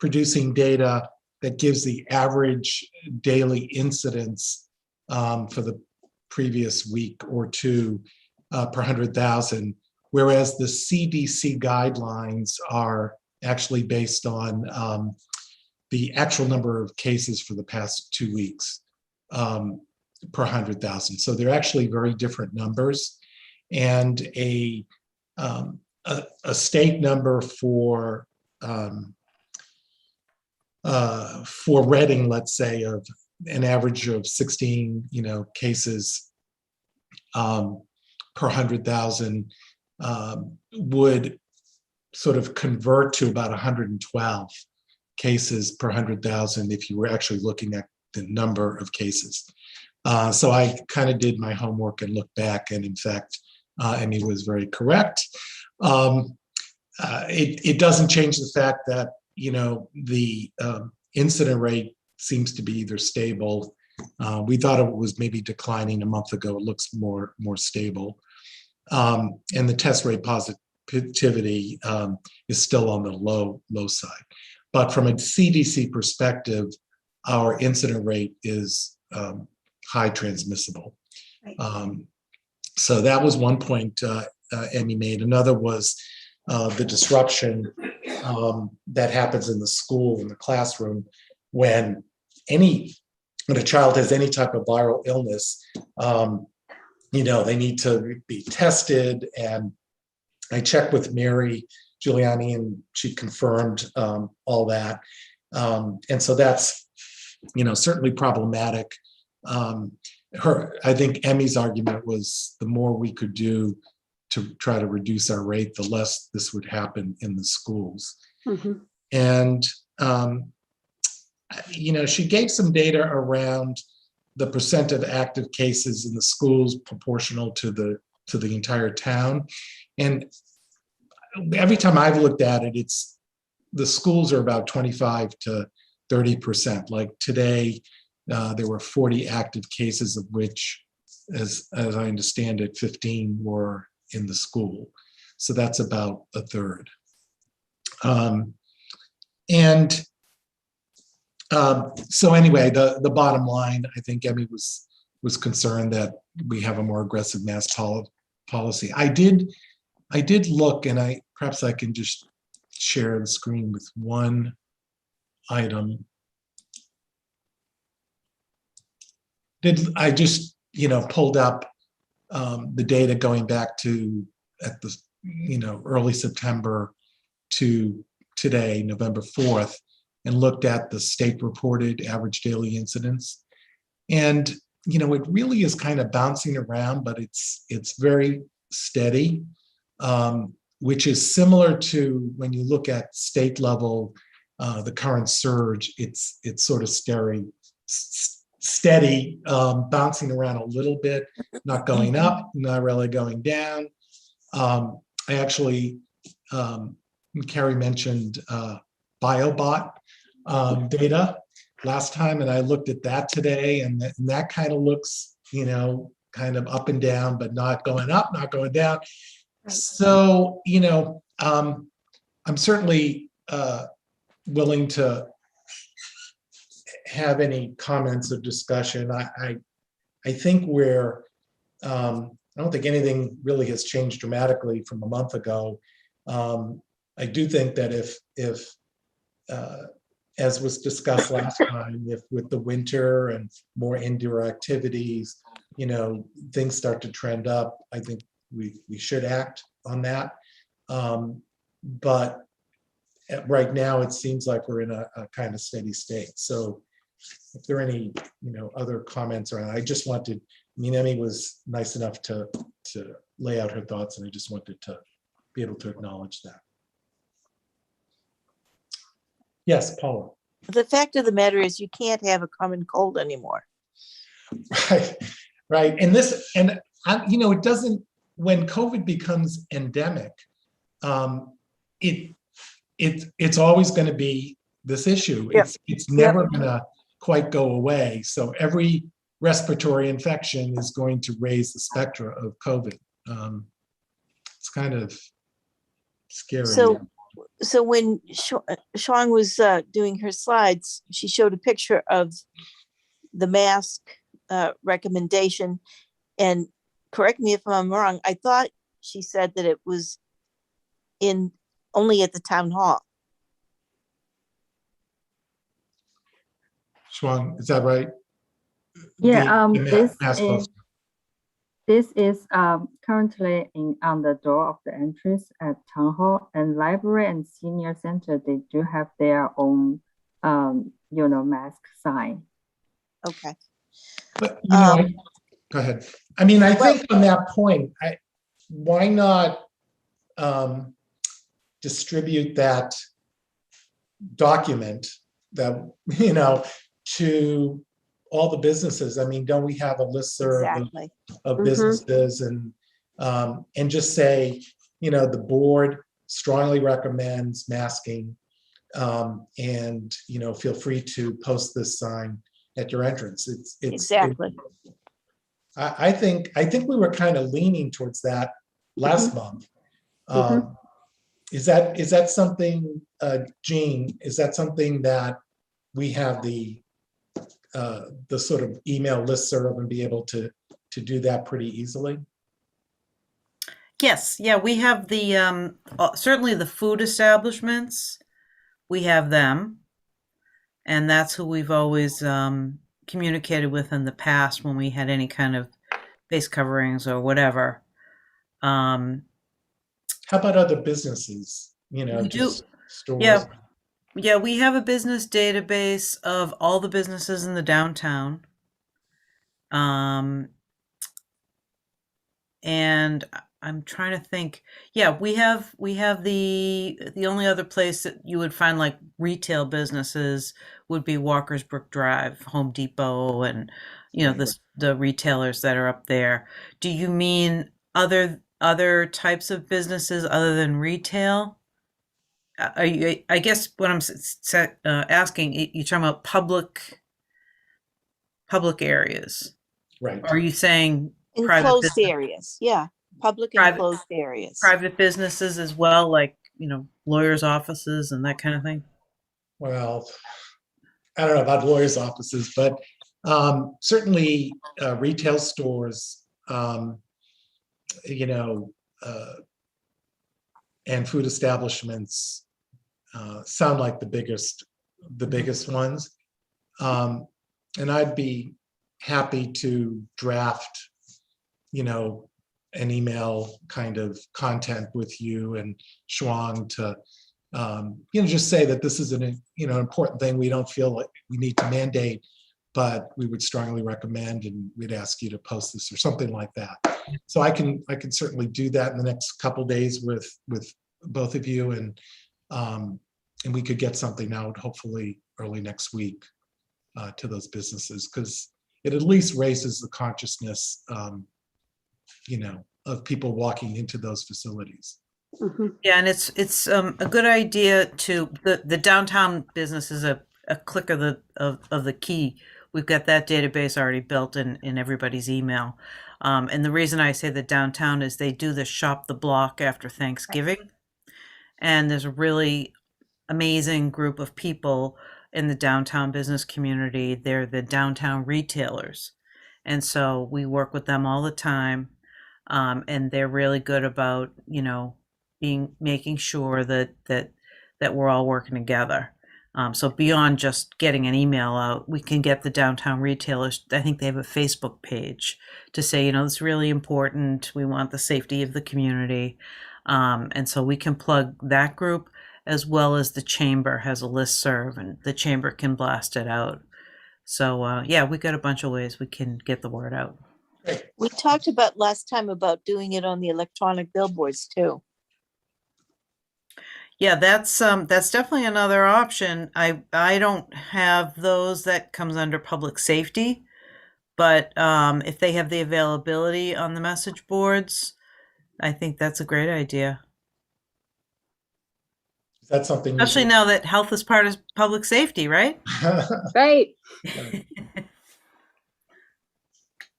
producing data that gives the average daily incidence for the previous week or two per 100,000, whereas the CDC guidelines are actually based on the actual number of cases for the past 2 weeks per 100,000. So they're actually very different numbers, and a state number for Reading, let's say, of an average of 16, cases per 100,000 would sort of convert to about 112 cases per 100,000 if you were actually looking at the number of cases. So I kind of did my homework and looked back, and in fact, Emmy was very correct. It doesn't change the fact that the incident rate seems to be either stable. We thought it was maybe declining a month ago. It looks more stable, and the test rate positivity is still on the low side. But from a CDC perspective, our incident rate is high transmissible. So that was one point Emmy made. Another was the disruption that happens in the school, in the classroom, when a child has any type of viral illness. They need to be tested. And I checked with Mary Giuliani, and she confirmed all that. And so that's, certainly problematic. I think Emmy's argument was the more we could do to try to reduce our rate, the less this would happen in the schools. Mm-hmm. And, she gave some data around the percent of active cases in the schools proportional to the entire town. And every time I've looked at it, the schools are about 25 to 30%. Like today, there were 40 active cases, of which, as I understand it, 15 were in the school. So that's about a third. So anyway, the bottom line, I think Emmy was concerned that we have a more aggressive mask policy. I did look, and perhaps I can just share the screen with one item. I just pulled up the data going back to early September to today, November 4th, and looked at the state reported average daily incidence. And, you know, it really is kind of bouncing around, but it's very steady, which is similar to when you look at state level, the current surge, it's sort of steady, bouncing around a little bit, not going up, not really going down. I actually, Carrie mentioned BioBot data last time, and I looked at that today, and that kind of looks, you know, kind of up and down, but not going up, not going down. So, you know, I'm certainly willing to have any comments of discussion. I think I don't think anything really has changed dramatically from a month ago. I do think that if as was discussed last time, if with the winter and more indoor activities, you know, things start to trend up, I think we should act on that. But right now, it seems like we're in a kind of steady state. So if there are any, you know, other comments around, I just wanted, I mean, Emmy was nice enough to lay out her thoughts, and I just wanted to be able to acknowledge that. Yes, Paula. The fact of the matter is you can't have a common cold anymore. Right, right. And you know, it doesn't, when COVID becomes endemic, it's always going to be this issue. Yep. It's never going to quite go away. So every respiratory infection is going to raise the spectra of COVID. It's kind of scary. So when Sean was doing her slides, she showed a picture of the mask recommendation. And correct me if I'm wrong, I thought she said that it was only at the town hall. Shuang, is that right? Yeah, The this is currently on the door of the entrance at Town Hall, and library and senior center, they do have their own, you know, mask sign. Okay. But, you know, go ahead. I mean, I think on that point, why not distribute that document that, you know, to all the businesses? I mean, don't we have a listserv of businesses, and just say, you know, the board strongly recommends masking, and, you know, feel free to post this sign at your entrance. Exactly. I think we were kind of leaning towards that last month. Is that something, Jean, is that something that we have the sort of email listserv and be able to do that pretty easily? Yes, yeah, we have the certainly the food establishments. We have them, and that's who we've always communicated with in the past when we had any kind of face coverings or whatever. How about other businesses? You know, just stores. Yeah, we have a business database of all the businesses in the downtown. And I'm trying to think. Yeah, we have the only other place that you would find like retail businesses would be Walkersbrook Drive, Home Depot, and, you know, the retailers that are up there. Do you mean other types of businesses other than retail? I guess what I'm asking, you're talking about public areas, right? Or are you saying enclosed areas? Yeah, public enclosed areas. Private businesses as well, like, you know, lawyers' offices and that kind of thing? Well, I don't know about lawyers' offices, but certainly retail stores, you know, and food establishments sound like the biggest ones. And I'd be happy to draft, you know, an email kind of content with you and Shuang to just say that this is an important thing. We don't feel like we need to mandate, but we would strongly recommend, and we'd ask you to post this or something like that. So I can certainly do that in the next couple days with both of you, and we could get something out hopefully early next week to those businesses, because it at least raises the consciousness, of people walking into those facilities. Yeah, and it's a good idea to the downtown business is a click of the key. We've got that database already built in everybody's email. And the reason I say the downtown is they do the shop the block after Thanksgiving. And there's a really amazing group of people in the downtown business community. They're the downtown retailers. And so we work with them all the time. And they're really good about, making sure that we're all working together. So beyond just getting an email out, we can get the downtown retailers. I think they have a Facebook page to say, it's really important. We want the safety of the community. And so we can plug that group, as well as the chamber has a listserv, and the chamber can blast it out. So we got a bunch of ways we can get the word out. We talked about last time about doing it on the electronic billboards too. Yeah, that's definitely another option. I don't have those. That comes under public safety, but if they have the availability on the message boards, I think that's a great idea. Is that something? Especially now that health is part of public safety, right? Right.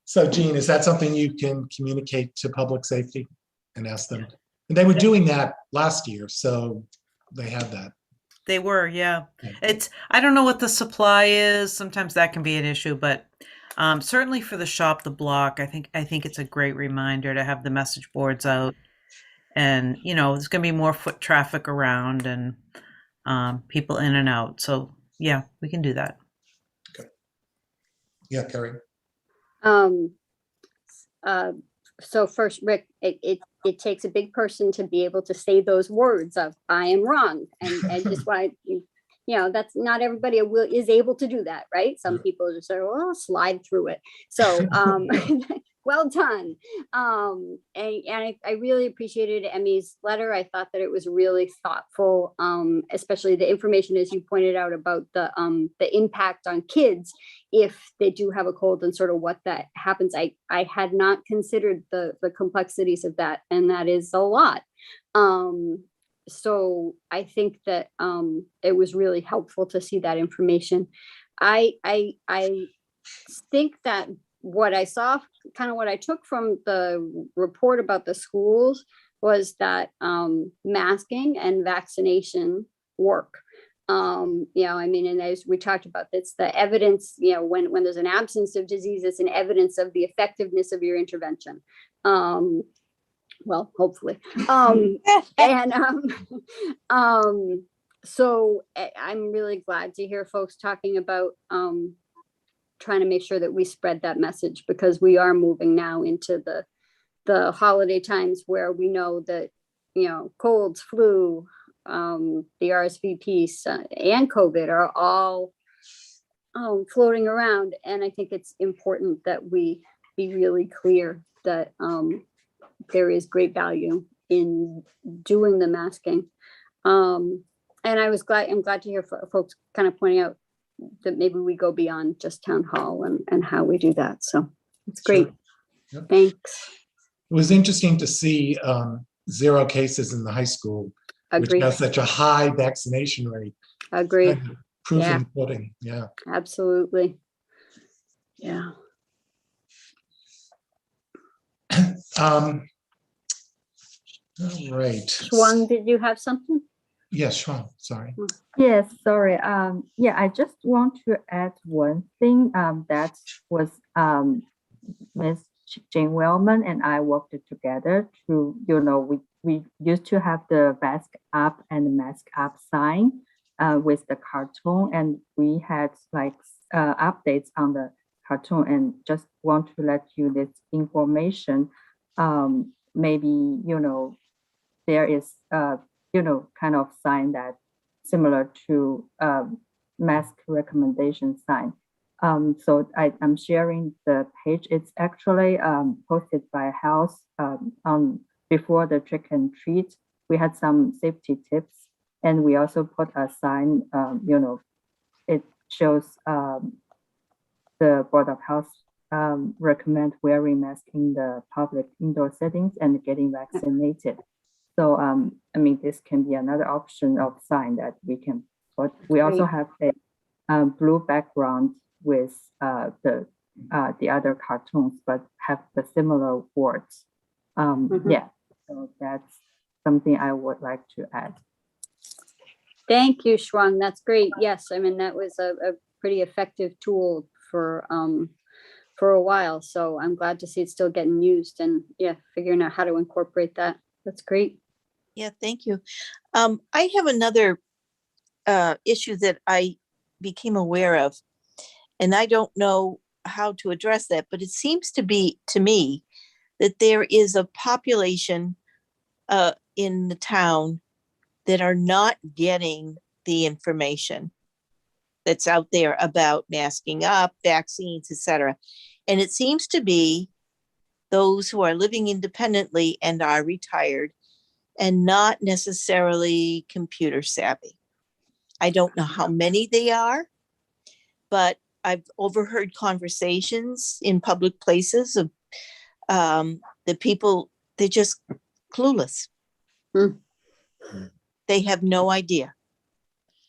So, Jean, is that something you can communicate to public safety and ask them? And they were doing that last year, so they had that. They were, yeah. I don't know what the supply is. Sometimes that can be an issue, but certainly for the shop the block, I think it's a great reminder to have the message boards out. And there's going to be more foot traffic around and people in and out. So yeah, we can do that. Okay. Yeah, Carrie. So first, Rick, it takes a big person to be able to say those words of "I am wrong," and just why that's not everybody is able to do that, right? Some people just say, "Well, I'll slide through it." So well done. And I really appreciated Emmy's letter. I thought that it was really thoughtful, especially the information, as you pointed out, about the impact on kids if they do have a cold and sort of what that happens. I had not considered the complexities of that, and that is a lot. So I think that it was really helpful to see that information. I think that what I saw, kind of what I took from the report about the schools, was that masking and vaccination work. And as we talked about, it's the evidence, when there's an absence of disease, it's an evidence of the effectiveness of your intervention. Well, hopefully. So I'm really glad to hear folks talking about trying to make sure that we spread that message, because we are moving now into the holiday times where we know that, colds, flu, the RSV piece and COVID are all floating around. And I think it's important that we be really clear that there is great value in doing the masking. And I'm glad to hear folks kind of pointing out that maybe we go beyond just town hall and how we do that. So it's great. Sure. Yep. Thanks. It was interesting to see 0 cases in the high school, Agreed. which has such a high vaccination rate. Agreed. Kind of proof in the pudding. Yeah. Absolutely. Yeah. All right. Shuang, did you have something? Yes, Sean, sorry. Yes, sorry. I just want to add one thing. That was Ms. Jane Wellman and I worked together to, we used to have the mask up and mask up sign with the cartoon, and we had updates on the cartoon, and just want to let you this information. Maybe, there is kind of sign that similar to mask recommendation sign. So I'm sharing the page. It's actually posted by House before the trick and treat. We had some safety tips, and we also put a sign. It shows the Board of Health recommend wearing mask in the public indoor settings and getting vaccinated. So, this can be another option of sign that we can put. We also have a blue background with the other cartoons, but have the similar words. Yeah, so that's something I would like to add. Thank you, Shuang. That's great. Yes, that was a pretty effective tool for a while. So I'm glad to see it's still getting used, and figuring out how to incorporate that. That's great. Yeah, thank you. I have another issue that I became aware of, and I don't know how to address that, but it seems to me that there is a population in the town that are not getting the information that's out there about masking up, vaccines, etc. And it seems to be those who are living independently and are retired and not necessarily computer savvy. I don't know how many they are, but I've overheard conversations in public places of the people, they're just clueless. They have no idea.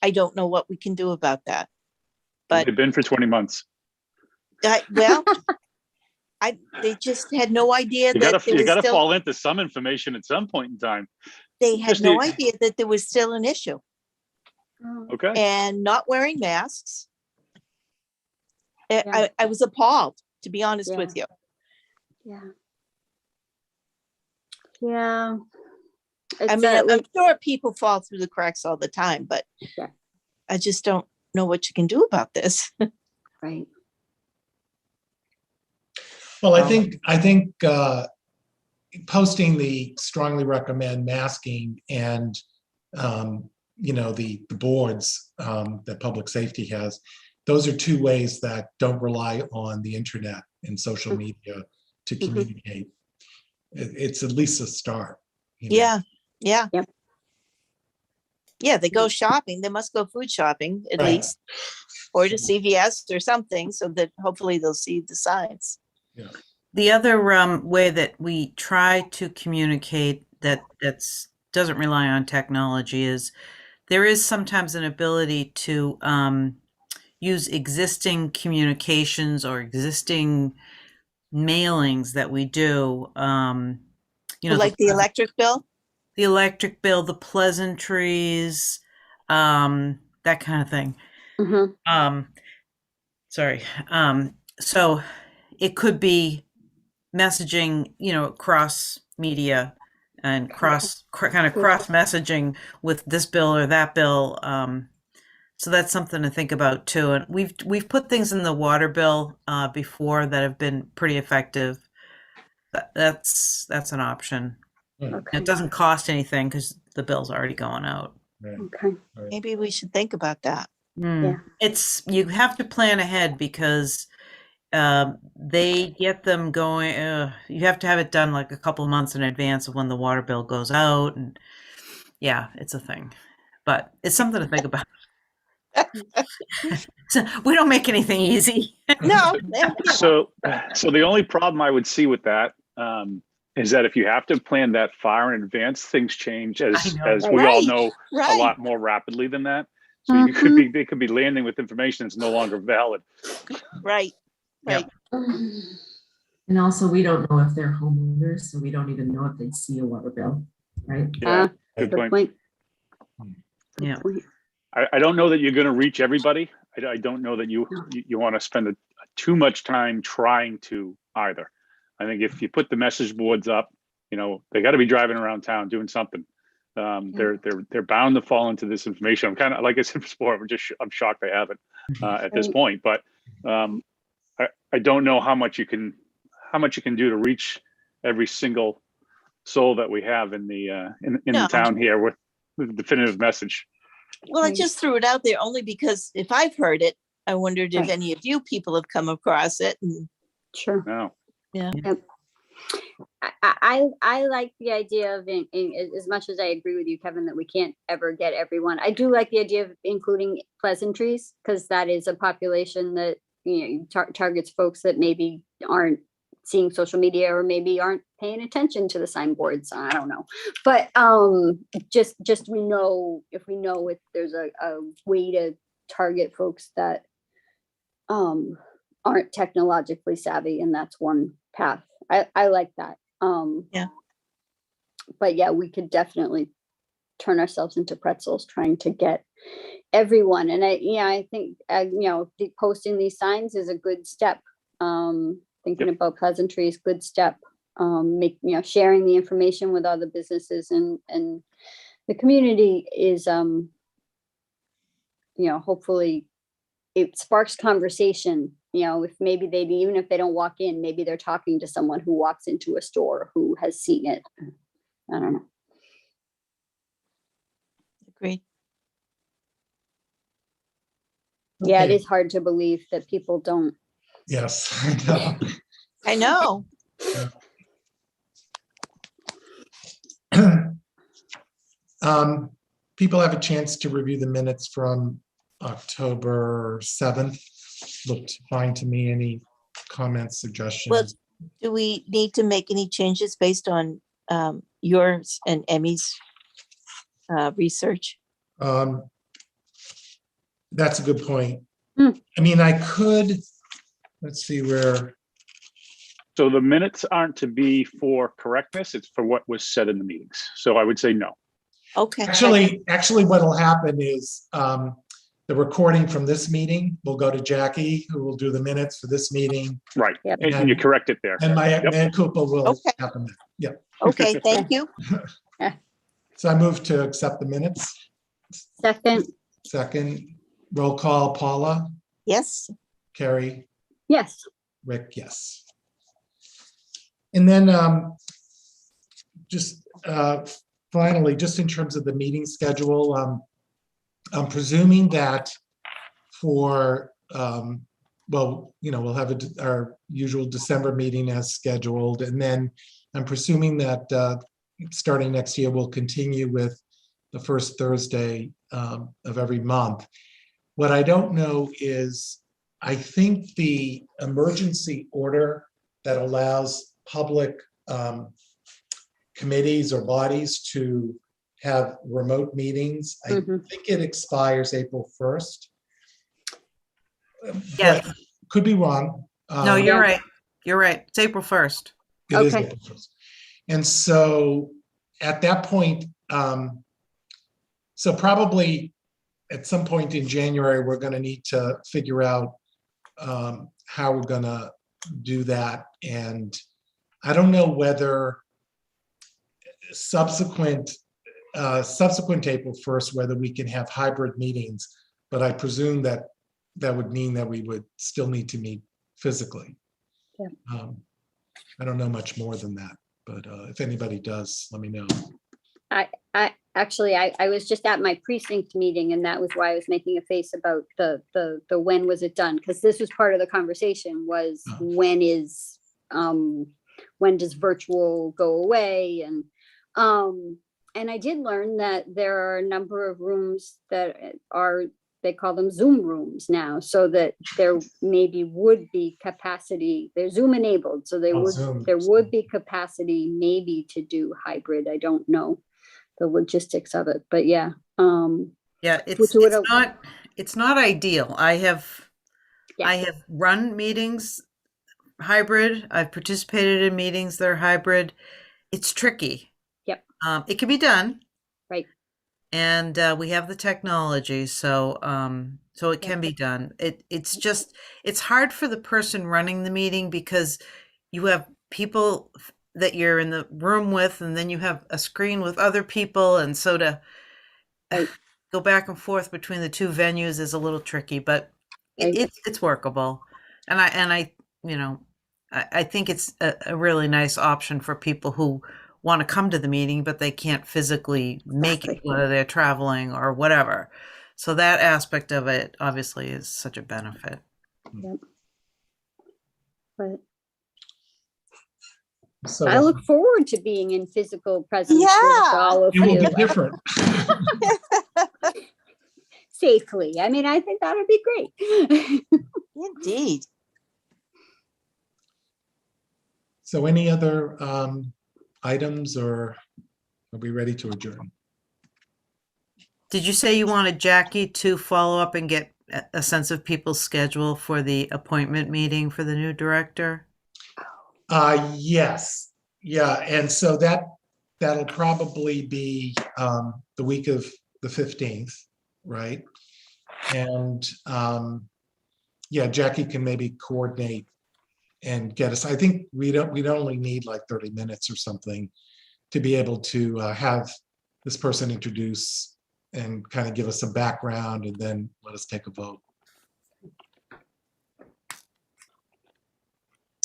I don't know what we can do about that. But They've been for 20 months. They just had no idea You that gotta fall into some information at some point in time. They had no idea that there was still an issue. Okay. And not wearing masks. I was appalled, to be honest with you. Yeah. I'm sure people fall through the cracks all the time, but I just don't know what you can do about this. Right. Well, I think posting the strongly recommend masking and the boards that public safety has, those are two ways that don't rely on the internet and social media to communicate. It's at least a start. Yeah. Yep. Yeah, they go shopping. They must go food shopping at least, or to CVS or something, so that hopefully they'll see the signs. Yeah. The other way that we try to communicate that's doesn't rely on technology is there is sometimes an ability to use existing communications or existing mailings that we do. Like the electric bill? The electric bill, the pleasantries, that kind of thing. So it could be messaging, cross media and cross messaging with this bill or that bill. So that's something to think about too. And we've put things in the water bill before that have been pretty effective. That's an option. Okay. It doesn't cost anything because the bill's already going out. Okay. Maybe we should think about that. Yeah. You have to plan ahead because they get them going. You have to have it done like a couple of months in advance of when the water bill goes out, and it's a thing. But it's something to think about. So we don't make anything easy. No. So the only problem I would see with that is that if you have to plan that far in advance, things change as we all know a lot more rapidly than that. So they could be landing with information that's no longer valid. Right. Yep. And also, we don't know if they're homeowners, so we don't even know if they see a water bill, right? Yeah, good point. Yeah. I don't know that you're going to reach everybody. I don't know that you want to spend too much time trying to either. I think if you put the message boards up, they got to be driving around town doing something. They're bound to fall into this information. I'm kind of, like I said before, I'm shocked they haven't at this point. But I don't know how much you can do to reach every single soul that we have in the town here with the definitive message. Well, I Right. just threw it out there only because if I've heard it, I wondered if Right. any of you people have come across it. And Sure. No. yeah, I like the idea of as much as I agree with you, Kevin, that we can't ever get everyone. I do like the idea of including pleasantries, because that is a population that, you know, targets folks that maybe aren't seeing social media or maybe aren't paying attention to the signboards. I don't know, but just we know if there's a way to target folks that aren't technologically savvy, and that's one path. I like that. Yeah. But yeah, we could definitely turn ourselves into pretzels trying to get everyone. And I think, posting these signs is a good step. Thinking about pleasantries, good step. Sharing the information with other businesses and the community is, hopefully it sparks conversation. If maybe even if they don't walk in, maybe they're talking to someone who walks into a store who has seen it. I don't know. agreed. Yeah, it Okay. is hard to believe that people don't. Yes, I know. I know. People have a chance to review the minutes from October 7th. Looked fine to me. Any comments, suggestions? Well, do we need to make any changes based on yours and Emmy's research? That's a good point. Hmm. I mean, I could, let's see where, So the minutes aren't to be for correctness, it's for what was said in the meetings. So I would say no. Okay. actually what'll happen is the recording from this meeting will go to Jackie, who will do the minutes for this meeting. Right. Yep. And you correct it there. And my Yep. man Cooper will Okay. happen. Yep. Okay, thank you. So I move to accept the minutes. Second, Second, roll call, Paula, Yes, Carrie, yes. Rick, yes. And then just finally, just in terms of the meeting schedule, I'm presuming that for, we'll have our usual December meeting as scheduled. And then I'm presuming that starting next year, we'll continue with the first Thursday of every month. What I don't know is, I think the emergency order that allows public committees or bodies to have remote meetings, I Mhm. think it expires April 1st. Yeah. But could be wrong. No, Yeah. you're right. You're right. It's April 1st. It is Okay. April 1st. And so at that point, so probably at some point in January, we're going to need to figure out how we're going to do that. And I don't know whether subsequent April 1st, whether we can have hybrid meetings, but I presume that that would mean that we would still need to meet physically. Yeah. I don't know much more than that, but if anybody does, let me know. I was just at my precinct meeting, and that was why I was making a face about the when was it done? Because this was part of the conversation was when does virtual go away? And I did learn that there are a number of rooms that they call them Zoom rooms now, so that there maybe would be capacity. They're Zoom enabled, so there would be capacity maybe to do hybrid. I don't know the logistics of it, but yeah. Yeah, it's not ideal. I have run meetings hybrid. I've participated in meetings that are hybrid. It's tricky. Yep. It can be done. Right. And we have the technology, so it can be done. It's hard for the person running the meeting because you have people that you're in the room with, and then you have a screen with other people, and so to go back and forth between the two venues is a little tricky, but it's workable. And I think it's a really nice option for people who want to come to the meeting, but they can't physically make it, Exactly. whether they're traveling or whatever. So that aspect of it obviously is such a benefit. But So I look forward to being in physical presence with Yeah. all of it will you be different. safely. I mean, I think that would be great. Indeed. So any other items, or are we ready to adjourn? Did you say you wanted Jackie to follow up and get a sense of people's schedule for the appointment meeting for the new director? Yes, yeah, and so that'll probably be the week of the 15th, right? And yeah, Jackie can maybe coordinate and get us. I think we'd only need like 30 minutes or something to be able to have this person introduce and kind of give us a background and then let us take a vote.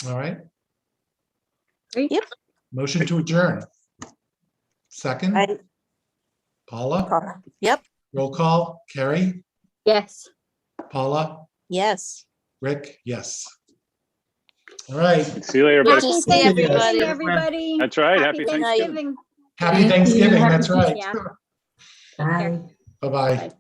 All right. Great. Yep. Motion to adjourn. Second, I, Paula, yep. roll call, Carrie, Yes. Paula, Yes. Rick, yes. All right, See you later, Good everybody. to see everybody. Everybody. That's right. Happy Good night. Thanksgiving. happy Thanksgiving, that's right. Yeah. Bye. Bye-bye. Bye.